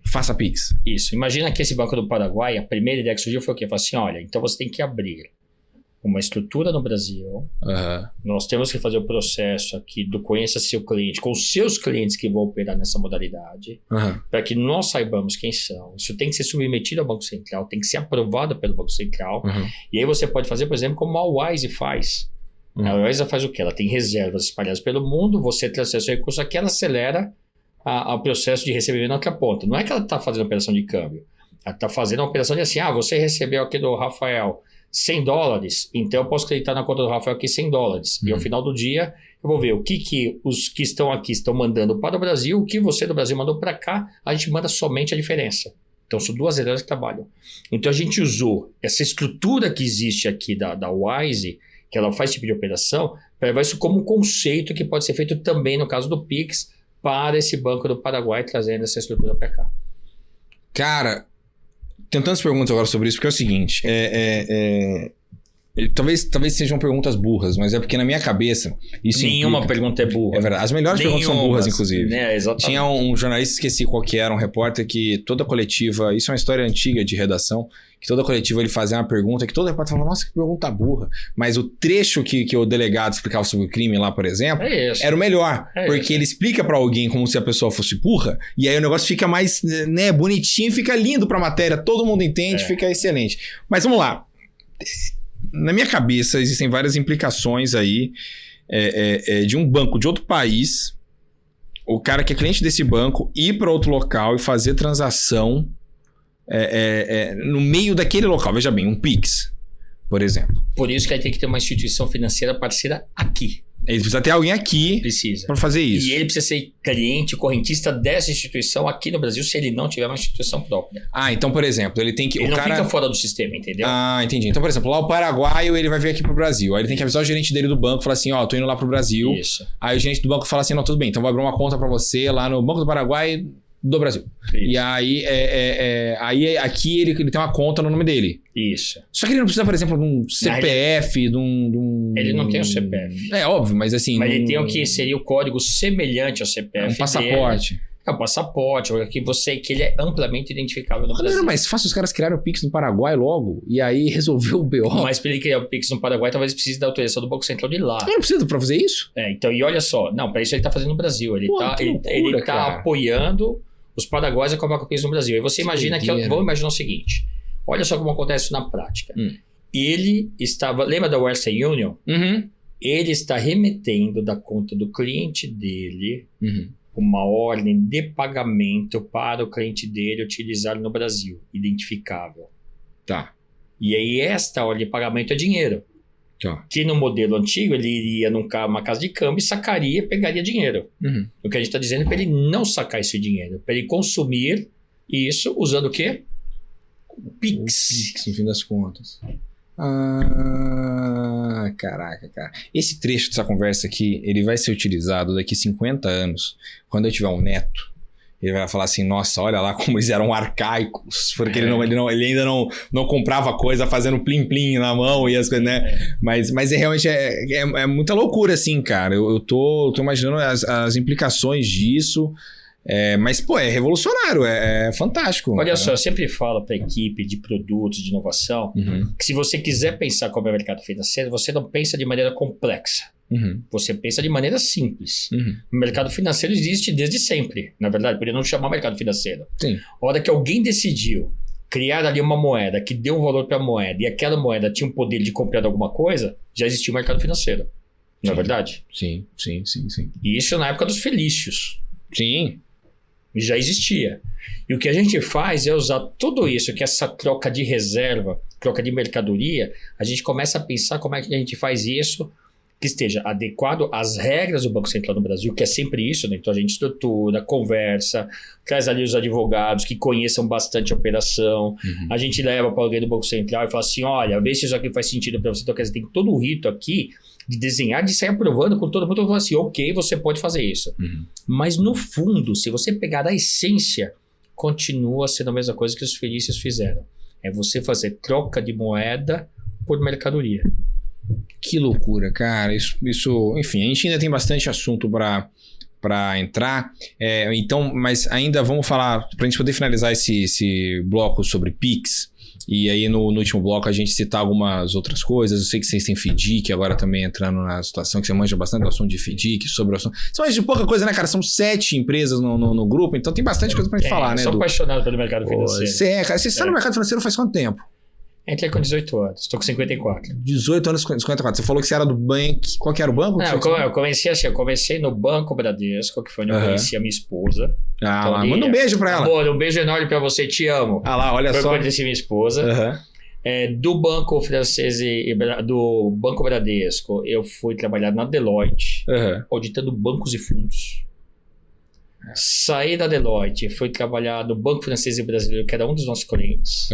[SPEAKER 1] Faça Pix.
[SPEAKER 2] Isso. Imagina que esse Banco do Paraguai, a primeira ideia que surgiu foi o quê? Falei assim, olha, então você tem que abrir uma estrutura no Brasil. Nós temos que fazer o processo aqui do conheça seu cliente, com os seus clientes que vão operar nessa modalidade, para que nós saibamos quem são. Isso tem que ser submetido ao Banco Central, tem que ser aprovado pelo Banco Central. E aí você pode fazer, por exemplo, como a Wise faz. A Wise faz o quê? Ela tem reservas espalhadas pelo mundo, você transfere seu recurso aqui, ela acelera o processo de receber na outra ponta. Não é que ela está fazendo operação de câmbio. Ela está fazendo uma operação de assim, você recebeu aqui do Rafael $100, então eu posso acreditar na conta do Rafael aqui $100. E ao final do dia, eu vou ver o que os que estão aqui estão mandando para o Brasil, o que você do Brasil mandou para cá, a gente manda somente a diferença. Então, são duas áreas que trabalham. Então, a gente usou essa estrutura que existe aqui da Wise, que ela faz esse tipo de operação, para levar isso como um conceito que pode ser feito também no caso do Pix, para esse Banco do Paraguai, trazendo essa estrutura para cá.
[SPEAKER 1] Cara, tem tantas perguntas agora sobre isso, porque é o seguinte, talvez sejam perguntas burras, mas é porque na minha cabeça...
[SPEAKER 2] Nenhuma pergunta é burra.
[SPEAKER 1] É verdade, as melhores perguntas são burras, inclusive.
[SPEAKER 2] Exatamente.
[SPEAKER 1] Tinha um jornalista, esqueci qual que era, um repórter que toda coletiva, isso é uma história antiga de redação, que toda coletiva ele fazia uma pergunta, que todo repórter falava, nossa, que pergunta burra. Mas o trecho que o delegado explicava sobre o crime lá, por exemplo, era o melhor. Porque ele explica pra alguém como se a pessoa fosse burra, e aí o negócio fica mais bonitinho, fica lindo pra matéria, todo mundo entende, fica excelente. Mas vamos lá. Na minha cabeça existem várias implicações aí de um banco de outro país, o cara que é cliente desse banco ir para outro local e fazer transação no meio daquele local. Veja bem, um Pix, por exemplo.
[SPEAKER 2] Por isso que aí tem que ter uma instituição financeira parceira aqui.
[SPEAKER 1] Ele precisa ter alguém aqui para fazer isso.
[SPEAKER 2] E ele precisa ser cliente, correntista dessa instituição aqui no Brasil, se ele não tiver uma instituição própria.
[SPEAKER 1] Então, por exemplo, ele tem que...
[SPEAKER 2] Ele não fica fora do sistema, entendeu?
[SPEAKER 1] Entendi. Então, por exemplo, lá o paraguaio, ele vai vir aqui pro Brasil. Aí ele tem que avisar o gerente dele do banco, falar assim, tô indo lá pro Brasil.
[SPEAKER 2] Isso.
[SPEAKER 1] Aí o gerente do banco fala assim, não, tudo bem, então vou abrir uma conta para você lá no Banco do Paraguai do Brasil.
[SPEAKER 2] Isso.
[SPEAKER 1] E aí aqui ele tem uma conta no nome dele.
[SPEAKER 2] Isso.
[SPEAKER 1] Só que ele não precisa, por exemplo, de um CPF, de um...
[SPEAKER 2] Ele não tem o CPF.
[SPEAKER 1] É óbvio, mas assim...
[SPEAKER 2] Mas ele tem o que seria o código semelhante ao CPF
[SPEAKER 1] um passaporte.
[SPEAKER 2] É o passaporte, que ele é amplamente identificável no Brasil.
[SPEAKER 1] Não era mais fácil os caras criaram o Pix no Paraguai logo e aí resolveu o BO?
[SPEAKER 2] Mas para ele criar o Pix no Paraguai, talvez precise da autorização do Banco Central de lá.
[SPEAKER 1] Não precisa pra fazer isso?
[SPEAKER 2] Então, e olha só, não, para isso ele tá fazendo no Brasil. Ele tá apoiando os paraguaios a cobrar o Pix no Brasil. E você imagina vamos imaginar o seguinte, olha só como acontece isso na prática. Ele estava, lembra da Western Union? Ele está remetendo da conta do cliente dele uma ordem de pagamento para o cliente dele utilizar no Brasil, identificável.
[SPEAKER 1] Tá.
[SPEAKER 2] E aí esta ordem de pagamento é dinheiro.
[SPEAKER 1] Tá.
[SPEAKER 2] Que no modelo antigo ele iria numa casa de câmbio e sacaria e pegaria dinheiro. O que a gente está dizendo é para ele não sacar esse dinheiro, para ele consumir isso usando o quê? O Pix.
[SPEAKER 1] O Pix, no fim das contas. Caraca, cara. Esse trecho dessa conversa aqui, ele vai ser utilizado daqui 50 anos, quando eu tiver um neto. Ele vai falar assim, nossa, olha lá como eles eram arcaicos, porque ele ainda não comprava coisa fazendo plim-plim na mão e as coisas, né? Mas realmente é muita loucura, assim, cara. Eu tô imaginando as implicações disso. Mas, pô, é revolucionário, é fantástico.
[SPEAKER 2] Olha
[SPEAKER 1] cara.
[SPEAKER 2] só, eu sempre falo para a equipe de produtos, de inovação, que se você quiser pensar como é o mercado financeiro, você não pensa de maneira complexa. Você pensa de maneira simples. O mercado financeiro existe desde sempre, na verdade, por ele não chamar mercado financeiro.
[SPEAKER 1] Sim.
[SPEAKER 2] A hora que alguém decidiu criar ali uma moeda que deu um valor para a moeda e aquela moeda tinha um poder de comprar alguma coisa, já existia o mercado financeiro. Não é verdade?
[SPEAKER 1] Sim.
[SPEAKER 2] E isso na época dos felícios.
[SPEAKER 1] Sim.
[SPEAKER 2] Já existia. E o que a gente faz é usar tudo isso, que essa troca de reserva, troca de mercadoria, a gente começa a pensar como é que a gente faz isso que esteja adequado às regras do Banco Central no Brasil, que é sempre isso, né? Então a gente estrutura, conversa, traz ali os advogados que conheçam bastante a operação, a gente leva para alguém do Banco Central e fala assim, olha, vê se isso aqui faz sentido para você. Então, quer dizer, tem todo o rito aqui de desenhar, de sair aprovando com todo mundo, e falar assim, ok, você pode fazer isso. Mas no fundo, se você pegar a essência, continua sendo a mesma coisa que os felícios fizeram. É você fazer troca de moeda por mercadoria.
[SPEAKER 1] Que loucura, cara. Isso, enfim, a gente ainda tem bastante assunto para entrar. Então, mas ainda vamos falar, para a gente poder finalizar esse bloco sobre Pix. E aí no último bloco a gente citar algumas outras coisas. Eu sei que vocês têm FDIC agora também entrando na situação, que você manja bastante do assunto de FDIC, sobre o assunto. São de pouca coisa, né, cara? São 7 empresas no grupo, então tem bastante coisa pra gente falar, né?
[SPEAKER 2] Eu sou apaixonado pelo mercado financeiro.
[SPEAKER 1] Cara, você está no mercado financeiro faz quanto tempo?
[SPEAKER 2] Entrei com 18 anos, estou com 54.
[SPEAKER 1] 18 anos com 54. Você falou que você era do banco. Qual que era o banco?
[SPEAKER 2] Não, eu comecei assim, eu comecei no Banco Bradesco, que foi onde eu conheci a minha esposa.
[SPEAKER 1] Então, lá, manda um beijo pra ela.
[SPEAKER 2] Amor, um beijo enorme pra você, te amo.
[SPEAKER 1] Lá, olha só.
[SPEAKER 2] Foi onde eu conheci minha esposa. Do Banco Francês do Banco Bradesco, eu fui trabalhar na Deloitte, auditando bancos e fundos. Saí da Deloitte, fui trabalhar no Banco Francês e Brasileiro, que era um dos nossos clientes.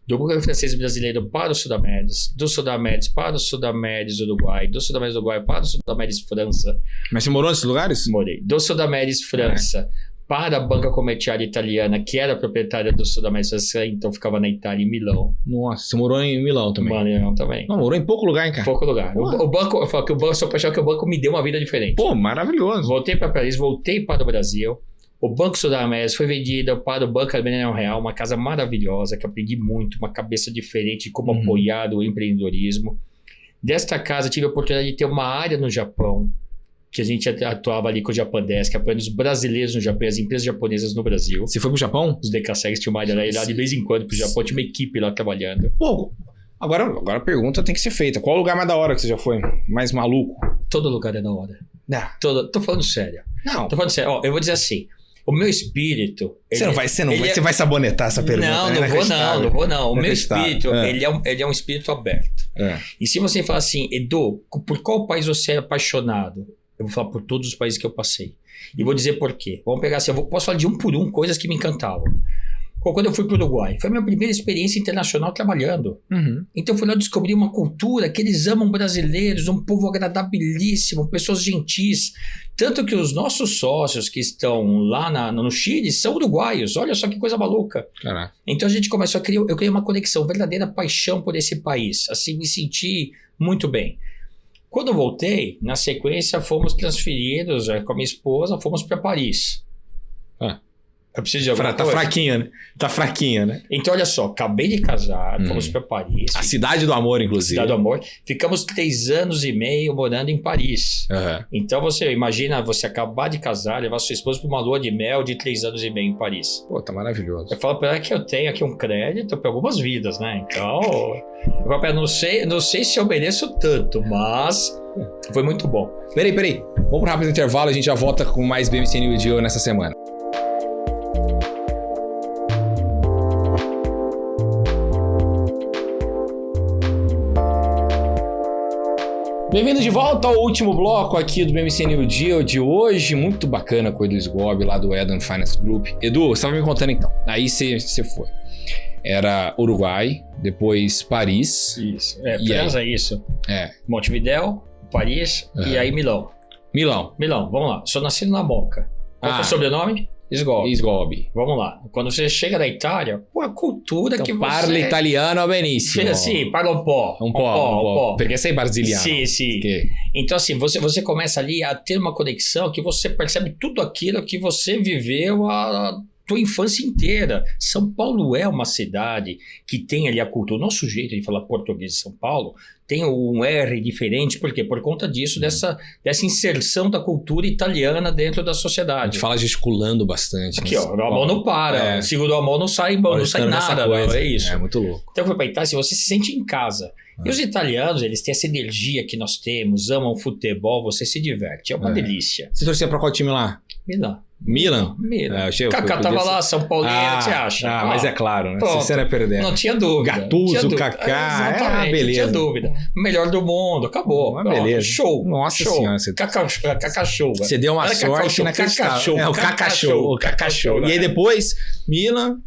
[SPEAKER 2] Do Banco Francês e Brasileiro para o Sudamedes, do Sudamedes para o Sudamedes Uruguai, do Sudamedes Uruguai para o Sudamedes França.
[SPEAKER 1] Mas você morou nesses lugares?
[SPEAKER 2] Morei. Do Sudamedes França para a Banca Comerciale Italiana, que era proprietária do Sudamedes França, então ficava na Itália, em Milão.
[SPEAKER 1] Nossa, você morou em Milão também?
[SPEAKER 2] Morei em Milão também.
[SPEAKER 1] Não, morou em pouco lugar, hein, cara?
[SPEAKER 2] Pouco lugar. O banco, eu falo que o banco, sou apaixonado que o banco me deu uma vida diferente.
[SPEAKER 1] Pô, maravilhoso.
[SPEAKER 2] Voltei para Paris, voltei para o Brasil. O Banco Sudamedes foi vendido para o Banco Millennium Real, uma casa maravilhosa, que eu aprendi muito, uma cabeça diferente de como apoiar o empreendedorismo. Desta casa, tive a oportunidade de ter uma área no Japão, que a gente atuava ali com o Japandesk, apoiando os brasileiros no Japão, as empresas japonesas no Brasil.
[SPEAKER 1] Você foi pro Japão?
[SPEAKER 2] Os DKSEGs tinham uma área lá de vez em quando pro Japão, tinha uma equipe lá trabalhando.
[SPEAKER 1] Pô, agora a pergunta tem que ser feita. Qual o lugar mais da hora que você já foi? Mais maluco?
[SPEAKER 2] Todo lugar é da hora. Tô falando sério.
[SPEAKER 1] Não.
[SPEAKER 2] Tô falando sério. Ó, eu vou dizer assim. O meu espírito...
[SPEAKER 1] Você vai sabonetar essa pergunta.
[SPEAKER 2] Não vou não. O meu espírito, ele é um espírito aberto. E se você falar assim, Edu, por qual país você é apaixonado? Eu vou falar por todos os países que eu passei. E vou dizer por quê. Vamos pegar assim, posso falar de um por um, coisas que me encantavam. Quando eu fui para o Uruguai, foi a minha primeira experiência internacional trabalhando. Então eu fui lá descobrir uma cultura que eles amam brasileiros, um povo agradabilíssimo, pessoas gentis. Tanto que os nossos sócios que estão lá no Chile são uruguaios. Olha só que coisa maluca.
[SPEAKER 1] Caraca.
[SPEAKER 2] Então a gente começou a criar, eu criei uma conexão, verdadeira paixão por esse país. Assim, me senti muito bem. Quando eu voltei, na sequência, fomos transferidos com a minha esposa, fomos para Paris. Eu preciso de alguma
[SPEAKER 1] Tá
[SPEAKER 2] coisa?
[SPEAKER 1] fraquinha, né? Tá fraquinha, né?
[SPEAKER 2] Então, olha só, acabei de casar, fomos para Paris.
[SPEAKER 1] A cidade do amor, inclusive.
[SPEAKER 2] Cidade do Amor. Ficamos 3 anos e meio morando em Paris.
[SPEAKER 1] Uhum.
[SPEAKER 2] Então, você imagina você acabar de casar, levar sua esposa para uma lua de mel de 3 anos e meio em Paris.
[SPEAKER 1] Pô, tá maravilhoso.
[SPEAKER 2] Eu falo para ela que eu tenho aqui um crédito para algumas vidas, né? Então, eu falo pra ela, não sei se eu mereço tanto, mas foi muito bom.
[SPEAKER 1] Peraí. Vamos para rápido intervalo, a gente já volta com mais BMC New Deal nessa semana. Bem-vindo de volta ao último bloco aqui do BMC New Deal de hoje. Muito bacana com o Edu Sgobi lá do Eden Finance Group. Edu, você estava me contando então. Aí você foi. Era Uruguai, depois Paris.
[SPEAKER 2] Isso. França, isso. Montevidéu, Paris e aí Milão. Milão, vamos lá. Sou nascido na Moca. Qual é o sobrenome? Sgobi. Vamos lá. Quando você chega da Itália, a cultura então, que você...
[SPEAKER 1] Parla italiano benissimo.
[SPEAKER 2] Sì, parla un po'.
[SPEAKER 1] Un po'. Perché sei brasiliano.
[SPEAKER 2] Sì.
[SPEAKER 1] Okay.
[SPEAKER 2] Então, assim, você começa ali a ter uma conexão que você percebe tudo aquilo que você viveu a tua infância inteira. São Paulo é uma cidade que tem ali a cultura. O nosso jeito de falar português de São Paulo tem um R diferente, por quê? Por conta disso, dessa inserção da cultura italiana dentro da sociedade. A
[SPEAKER 1] gente fala gesticulando bastante.
[SPEAKER 2] Aqui, ó, a mão não para, segura a mão não sai nada, não, é isso.
[SPEAKER 1] É muito louco.
[SPEAKER 2] Então, foi para Itália, se você se sente em casa. E os italianos, eles têm essa energia que nós temos, amam futebol, você se diverte, é uma delícia.
[SPEAKER 1] Você torcia para qual time lá? Milan?
[SPEAKER 2] Kaká tava lá, São Paulino, o que você acha?
[SPEAKER 1] Mas é claro, né? Você não perdendo.
[SPEAKER 2] Não tinha dúvida.
[SPEAKER 1] Gattuso, Kaká, beleza.
[SPEAKER 2] Não tinha dúvida. Melhor do mundo, acabou.
[SPEAKER 1] Beleza.
[SPEAKER 2] Show.
[SPEAKER 1] Nossa
[SPEAKER 2] senhora.
[SPEAKER 1] Kaká
[SPEAKER 2] show.
[SPEAKER 1] Você deu uma sorte inacreditável. O Kaká show. E aí depois, Milan,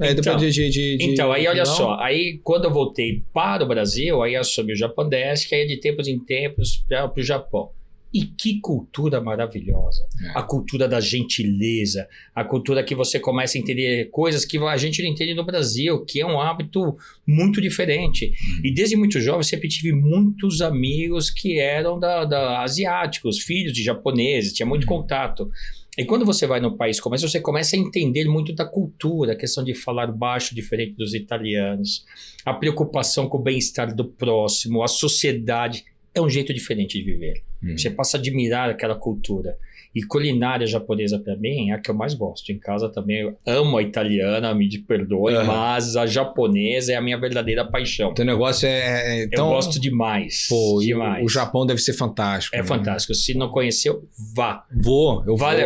[SPEAKER 2] Então, aí olha só, aí quando eu voltei para o Brasil, aí eu assumi o Japandesk, que aí de tempos em tempos para o Japão. E que cultura maravilhosa. A cultura da gentileza, a cultura que você começa a entender coisas que a gente não entende no Brasil, que é um hábito muito diferente. E desde muito jovem sempre tive muitos amigos que eram asiáticos, filhos de japoneses, tinha muito contato. E quando você vai no país como esse, você começa a entender muito da cultura, a questão de falar baixo, diferente dos italianos, a preocupação com o bem-estar do próximo, a sociedade. É um jeito diferente de viver. Você passa a admirar aquela cultura. E culinária japonesa para mim é a que eu mais gosto. Em casa também eu amo a italiana, me perdoe, mas a japonesa é a minha verdadeira paixão.
[SPEAKER 1] Teu negócio é...
[SPEAKER 2] Eu gosto demais.
[SPEAKER 1] O Japão deve ser fantástico.
[SPEAKER 2] É fantástico. Se não conheceu, vá.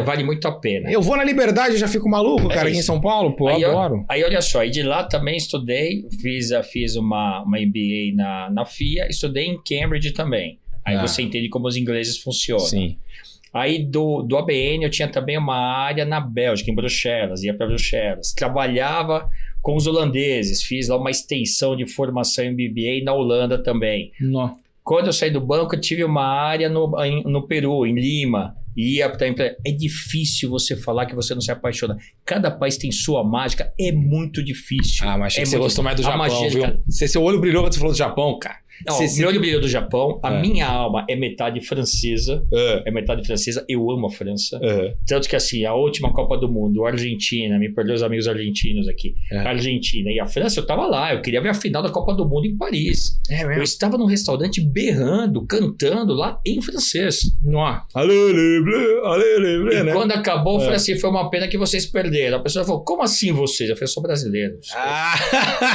[SPEAKER 2] Vale muito a pena.
[SPEAKER 1] Eu vou na Liberdade e já fico maluco, cara, aqui em São Paulo. Pô, eu adoro.
[SPEAKER 2] Aí olha só, e de lá também estudei, fiz uma MBA na FIA, estudei em Cambridge também. Aí você entende como os ingleses funcionam.
[SPEAKER 1] Sim.
[SPEAKER 2] Aí do ABN eu tinha também uma área na Bélgica, em Bruxelas, ia para Bruxelas. Trabalhava com os holandeses, fiz lá uma extensão de formação em MBA na Holanda também.
[SPEAKER 1] Não.
[SPEAKER 2] Quando eu saí do banco, eu tive uma área no Peru, em Lima. Ia para é difícil você falar que você não se apaixona. Cada país tem sua mágica, é muito difícil.
[SPEAKER 1] Mas achei que você gostou mais do Japão, viu? Seu olho brilhou quando você falou do Japão, cara.
[SPEAKER 2] Não, meu olho brilhou do Japão. A minha alma é metade francesa. Eu amo a França. Tanto que assim, a última Copa do Mundo, a Argentina, me perdoe os amigos argentinos aqui, a Argentina e a França, eu tava lá. Eu queria ver a final da Copa do Mundo em Paris. Eu estava num restaurante berrando, cantando lá em francês. E quando acabou, eu falei assim, foi uma pena que vocês perderam. A pessoa falou, como assim vocês? Eu falei, eu sou brasileiro.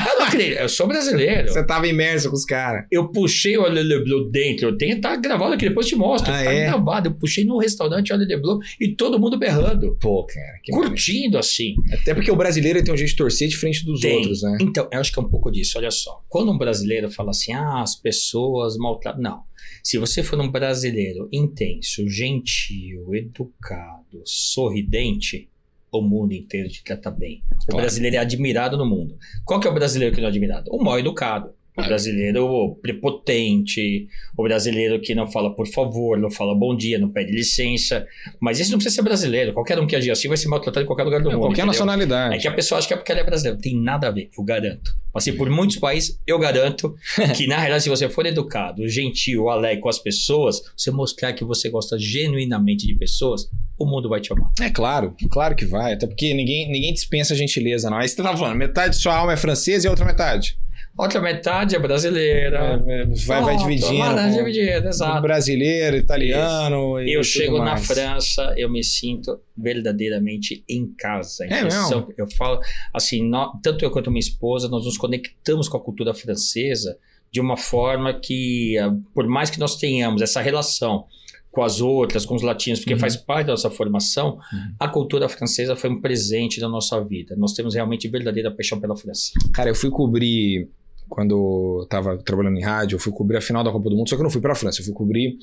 [SPEAKER 2] Eu não acredito, eu sou brasileiro.
[SPEAKER 1] Você tava imerso com os caras.
[SPEAKER 2] Eu puxei o Alain Delon dentro. Tá gravado aqui, depois te mostro. Gravado. Eu puxei no restaurante o Alain Delon e todo mundo berrando.
[SPEAKER 1] Pô, cara.
[SPEAKER 2] Curtindo assim.
[SPEAKER 1] Até porque o brasileiro tem um jeito de torcer diferente dos outros, né?
[SPEAKER 2] Então, eu acho que é um pouco disso. Olha só. Quando um brasileiro fala assim, as pessoas maltratam. Não. Se você for um brasileiro intenso, gentil, educado, sorridente, o mundo inteiro te trata bem. O brasileiro é admirado no mundo. Qual que é o brasileiro que não é admirado? O mal educado. O brasileiro prepotente, o brasileiro que não fala por favor, não fala bom dia, não pede licença. Mas esse não precisa ser brasileiro. Qualquer um que agir assim vai ser maltratado em qualquer lugar do mundo.
[SPEAKER 1] Qualquer nacionalidade.
[SPEAKER 2] É que a pessoa acha que é porque ele é brasileiro. Tem nada a ver, eu garanto. Passei por muitos países, eu garanto que na realidade se você for educado, gentil, alegre com as pessoas, você mostrar que você gosta genuinamente de pessoas, o mundo vai te amar.
[SPEAKER 1] É claro que vai. Até porque ninguém dispensa gentileza, não. Aí você tá falando, metade de sua alma é francesa e a outra metade?
[SPEAKER 2] Outra metade é brasileira.
[SPEAKER 1] Vai dividindo.
[SPEAKER 2] Dividindo, exato.
[SPEAKER 1] Brasileiro, italiano.
[SPEAKER 2] Eu chego na França, eu me sinto verdadeiramente em casa.
[SPEAKER 1] Mesmo?
[SPEAKER 2] Eu falo assim, tanto eu quanto minha esposa, nós nos conectamos com a cultura francesa de uma forma que, por mais que nós tenhamos essa relação com as outras, com os latinos, porque faz parte da nossa formação, a cultura francesa foi um presente da nossa vida. Nós temos realmente verdadeira paixão pela França.
[SPEAKER 1] Cara, eu fui cobrir, quando eu tava trabalhando em rádio, eu fui cobrir a final da Copa do Mundo, só que eu não fui pra França, eu fui cobrir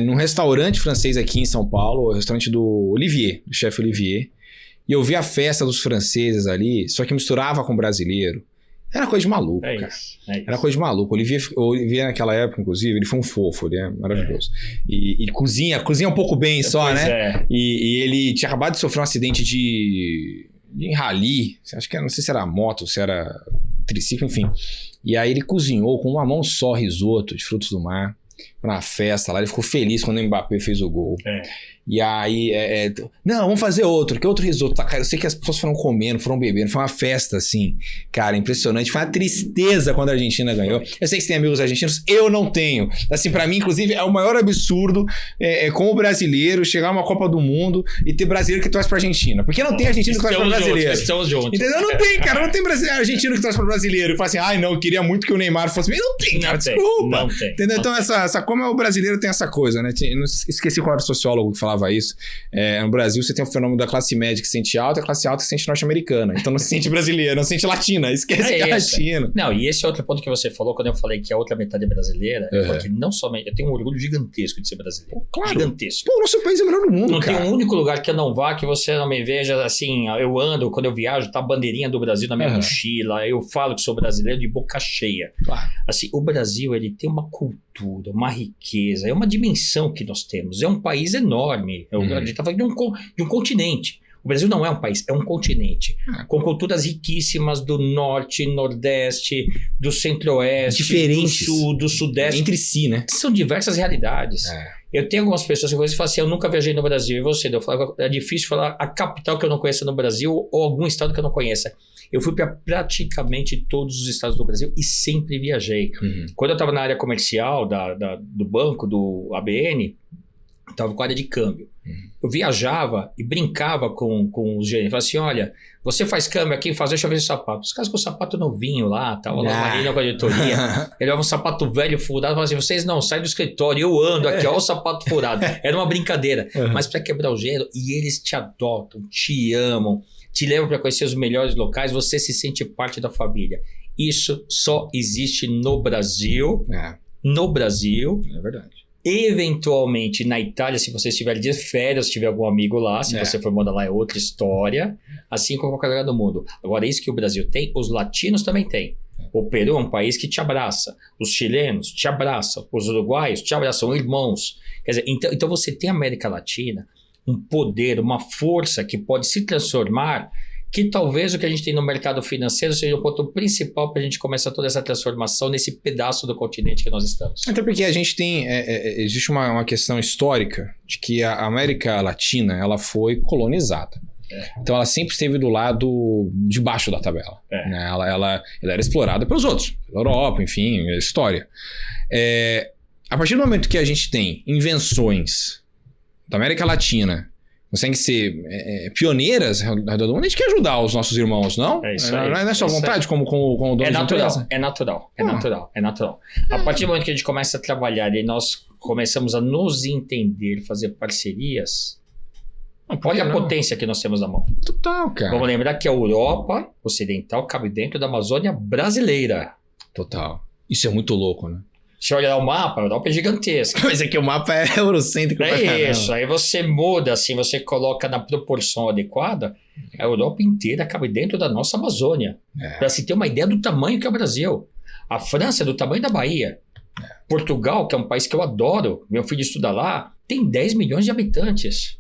[SPEAKER 1] num restaurante francês aqui em São Paulo, o restaurante do Olivier, do chefe Olivier, e eu vi a festa dos franceses ali, só que misturava com brasileiro. Era coisa de maluco, cara.
[SPEAKER 2] Isso.
[SPEAKER 1] Era coisa de maluco. O Olivier naquela época, inclusive, ele foi um fofo, ele é maravilhoso. E cozinha um pouco bem só, né? E ele tinha acabado de sofrer um acidente de rally. Acho que não sei se era moto, se era triciclo, enfim. E aí ele cozinhou com uma mão só risoto de frutos do mar na festa lá. Ele ficou feliz quando o Mbappé fez o gol. E aí, não, vamos fazer outro, que outro risoto. Tá, cara, eu sei que as pessoas foram comendo, foram bebendo, foi uma festa, assim, cara, impressionante. Foi uma tristeza quando a Argentina ganhou. Eu sei que você tem amigos argentinos, eu não tenho. Assim, pra mim, inclusive, é o maior absurdo como brasileiro chegar a uma Copa do Mundo e ter brasileiro que torce pra Argentina. Porque não tem argentino que torce pra brasileiro.
[SPEAKER 2] Estamos juntos.
[SPEAKER 1] Entendeu? Não tem, cara, não tem argentino que torce pra brasileiro e fala assim, ai, não, eu queria muito que o Neymar fosse bem. Não tem, cara, desculpa.
[SPEAKER 2] Não tem.
[SPEAKER 1] Entendeu? Então, como o brasileiro tem essa coisa, né? Esqueci qual era o sociólogo que falava isso. No Brasil você tem o fenômeno da classe média que se sente alta e a classe alta que se sente norte-americana. Então não se sente brasileira, não se sente latina. Esquece que é latino.
[SPEAKER 2] Não, e esse é outro ponto que você falou quando eu falei que a outra metade é brasileira, porque não somente... Eu tenho um orgulho gigantesco de ser brasileiro.
[SPEAKER 1] Claro.
[SPEAKER 2] Gigantesco.
[SPEAKER 1] Pô, o nosso país é o melhor do mundo,
[SPEAKER 2] não
[SPEAKER 1] cara.
[SPEAKER 2] tem um único lugar que eu não vá que você não me veja assim, eu ando, quando eu viajo, tá a bandeirinha do Brasil na minha mochila, eu falo que sou brasileiro de boca cheia.
[SPEAKER 1] Claro.
[SPEAKER 2] Assim, o Brasil, ele tem uma cultura, uma riqueza, é uma dimensão que nós temos. É um país enorme. A gente tá falando de um continente. O Brasil não é um país, é um continente. Com culturas riquíssimas do norte, nordeste, do centro-oeste, do sul, do sudeste.
[SPEAKER 1] Entre si, né?
[SPEAKER 2] São diversas realidades. Eu tenho algumas pessoas que falam assim, eu nunca viajei no Brasil. E você? Eu falo, é difícil falar a capital que eu não conheça no Brasil ou algum estado que eu não conheça. Eu fui para praticamente todos os estados do Brasil e sempre viajei. Quando eu estava na área comercial do banco, do ABN, estava com a área de câmbio. Eu viajava e brincava com os gerentes. Falava assim, olha, você faz câmbio aqui, deixa eu ver o sapato. Os caras com o sapato novinho lá, tava lá na diretoria. Ele levava um sapato velho furado, falava assim, vocês não, saem do escritório, eu ando aqui, ó o sapato furado. Era uma brincadeira, mas para quebrar o gelo, e eles te adotam, te amam, te levam para conhecer os melhores locais, você se sente parte da família. Isso só existe no Brasil. No Brasil.
[SPEAKER 1] É verdade.
[SPEAKER 2] Eventualmente na Itália, se você estiver de férias, se tiver algum amigo lá, se você for morar lá é outra história, assim como qualquer lugar do mundo. Agora, isso que o Brasil tem, os latinos também têm. O Peru é um país que te abraça, os chilenos te abraçam, os uruguaios te abraçam, irmãos. Quer dizer, então você tem a América Latina, um poder, uma força que pode se transformar, que talvez o que a gente tem no mercado financeiro seja o ponto principal para a gente começar toda essa transformação nesse pedaço do continente que nós estamos.
[SPEAKER 1] Até porque a gente tem... existe uma questão histórica de que a América Latina ela foi colonizada. Então ela sempre esteve do lado de baixo da tabela. Né? Ela era explorada pelos outros, pela Europa, enfim, a história. A partir do momento que a gente tem invenções da América Latina conseguem ser pioneiras ao redor do mundo, a gente quer ajudar os nossos irmãos, não?
[SPEAKER 2] Isso aí,
[SPEAKER 1] não é só vontade, como o dono
[SPEAKER 2] é natural,
[SPEAKER 1] de empresa?
[SPEAKER 2] É natural. A partir do momento que a gente começa a trabalhar e nós começamos a nos entender, fazer parcerias, olha a potência que nós temos na mão.
[SPEAKER 1] Total, cara.
[SPEAKER 2] Vamos lembrar que a Europa Ocidental cabe dentro da Amazônia brasileira.
[SPEAKER 1] Total. Isso é muito louco, né?
[SPEAKER 2] Se olhar o mapa, a Europa é gigantesca.
[SPEAKER 1] Mas é que o mapa é eurocêntrico.
[SPEAKER 2] É isso, aí você muda, assim, você coloca na proporção adequada, a Europa inteira cabe dentro da nossa Amazônia. Para se ter uma ideia do tamanho que é o Brasil. A França é do tamanho da Bahia. Portugal, que é um país que eu adoro, meu filho estuda lá, tem 10 milhões de habitantes.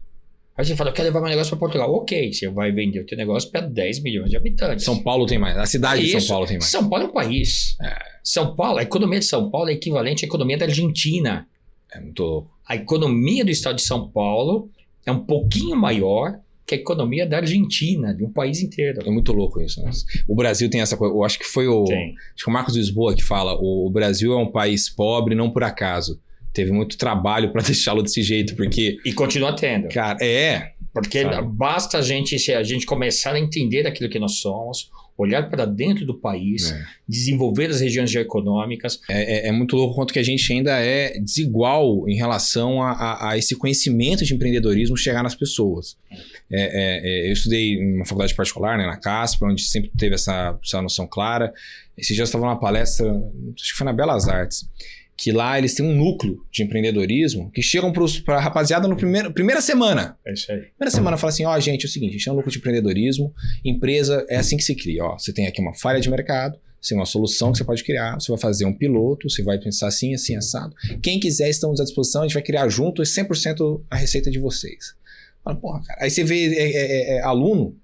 [SPEAKER 2] Aí você fala, eu quero levar meu negócio para Portugal. Ok, você vai vender o teu negócio para 10 milhões de habitantes.
[SPEAKER 1] São Paulo tem mais. A cidade de São Paulo tem mais.
[SPEAKER 2] São Paulo é um país. São Paulo, a economia de São Paulo é equivalente à economia da Argentina.
[SPEAKER 1] É muito louco.
[SPEAKER 2] A economia do estado de São Paulo é um pouquinho maior que a economia da Argentina, de um país inteiro.
[SPEAKER 1] É muito louco isso, né? O Brasil tem essa coisa, eu acho que foi acho que o Marcos Lisboa que fala, o Brasil é um país pobre não por acaso. Teve muito trabalho para deixá-lo desse jeito, porque...
[SPEAKER 2] E continua tendo.
[SPEAKER 1] Cara,
[SPEAKER 2] Porque basta a gente começar a entender aquilo que nós somos, olhar para dentro do país, desenvolver as regiões geoeconômicas.
[SPEAKER 1] É muito louco quanto que a gente ainda é desigual em relação a esse conhecimento de empreendedorismo chegar nas pessoas. Eu estudei em uma faculdade particular, né, na CASP, onde sempre teve essa noção clara. Esses dias eu estava numa palestra, acho que foi na Belas Artes, que lá eles têm um núcleo de empreendedorismo que chegam para a rapaziada na primeira semana.
[SPEAKER 2] É isso aí.
[SPEAKER 1] Primeira semana fala assim, gente, é o seguinte, a gente tem um núcleo de empreendedorismo, empresa é assim que se cria. Você tem aqui uma falha de mercado, você tem uma solução que você pode criar, você vai fazer um piloto, você vai pensar assim, assim, assado. Quem quiser, estamos à disposição, a gente vai criar junto 100% a receita de vocês. Fala, porra, cara. Aí você vê aluno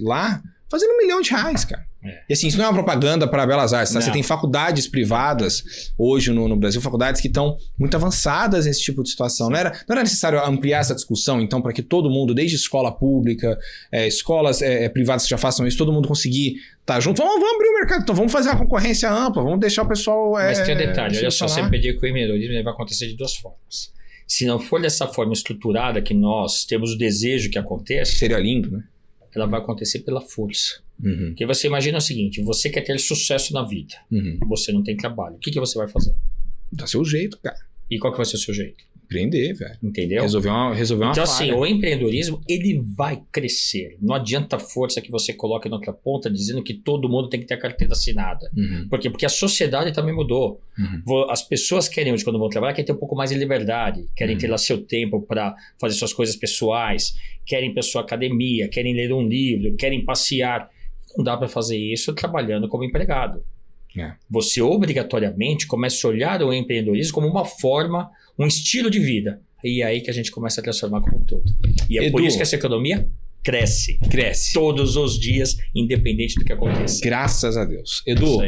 [SPEAKER 1] lá fazendo R$1 milhão, cara. E assim, isso não é uma propaganda para Belas Artes, tá? Você tem faculdades privadas hoje no Brasil, faculdades que estão muito avançadas nesse tipo de situação. Não era necessário ampliar essa discussão, então, para que todo mundo, desde escola pública, escolas privadas que já façam isso, todo mundo conseguir estar junto. Vamos abrir o mercado, então vamos fazer uma concorrência ampla, vamos deixar o pessoal...
[SPEAKER 2] Mas tem um detalhe, olha só, você pedir que o empreendedorismo vai acontecer de duas formas. Se não for dessa forma estruturada que nós temos o desejo que aconteça...
[SPEAKER 1] Seria lindo, né?
[SPEAKER 2] Ela vai acontecer pela força. Porque você imagina o seguinte, você quer ter sucesso na vida, você não tem trabalho, o que você vai fazer?
[SPEAKER 1] Dá seu jeito, cara.
[SPEAKER 2] E qual que vai ser o seu jeito?
[SPEAKER 1] Empreender, velho.
[SPEAKER 2] Entendeu?
[SPEAKER 1] Resolver uma
[SPEAKER 2] então,
[SPEAKER 1] falha.
[SPEAKER 2] assim, o empreendedorismo, ele vai crescer. Não adianta a força que você coloca na outra ponta dizendo que todo mundo tem que ter a carteira assinada. Por quê? Porque a sociedade também mudou. As pessoas querem, hoje, quando vão trabalhar, querem ter um pouco mais de liberdade. Querem ter lá seu tempo para fazer suas coisas pessoais. Querem ir para sua academia. Querem ler um livro. Querem passear. Não dá para fazer isso trabalhando como empregado. Você obrigatoriamente começa a olhar o empreendedorismo como uma forma, um estilo de vida. E é aí que a gente começa a transformar como um todo. E é por isso que essa economia cresce. Todos os dias, independente do que aconteça.
[SPEAKER 1] Graças a Deus. Edu,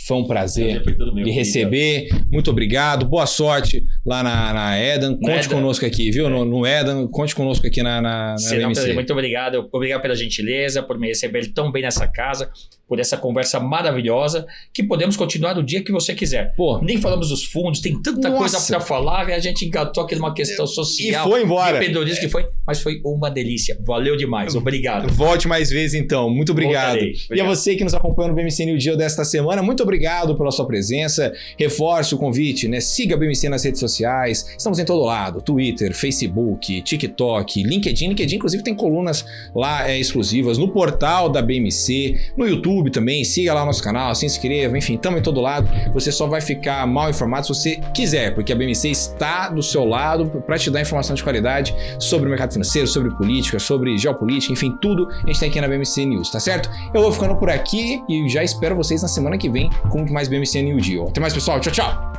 [SPEAKER 1] foi um prazer lhe receber. Muito obrigado. Boa sorte lá na Eden. Conte conosco aqui, viu? No Eden, conte conosco aqui na BMC.
[SPEAKER 2] Muito obrigado. Obrigado pela gentileza, por me receber tão bem nessa casa, por essa conversa maravilhosa, que podemos continuar no dia que você quiser. Nem falamos dos fundos, tem tanta coisa para falar, e a gente engatou aqui numa questão social.
[SPEAKER 1] E foi embora.
[SPEAKER 2] Empreendedorismo que foi, mas foi uma delícia. Valeu demais. Obrigado.
[SPEAKER 1] Volte mais vezes, então. Muito obrigado. E a você que nos acompanhou no BMC New Deal desta semana, muito obrigado pela sua presença. Reforço o convite, né? Siga a BMC nas redes sociais. Estamos em todo lado. Twitter, Facebook, TikTok, LinkedIn. LinkedIn, inclusive, tem colunas lá exclusivas no portal da BMC, no YouTube também. Siga lá o nosso canal, se inscreva. Enfim, estamos em todo lado. Você só vai ficar mal informado se você quiser, porque a BMC está do seu lado para te dar informação de qualidade sobre o mercado financeiro, sobre política, sobre geopolítica, enfim, tudo a gente tem aqui na BMC News, tá certo? Eu vou ficando por aqui e já espero vocês na semana que vem com mais BMC New Deal. Até mais, pessoal. Tchau, tchau!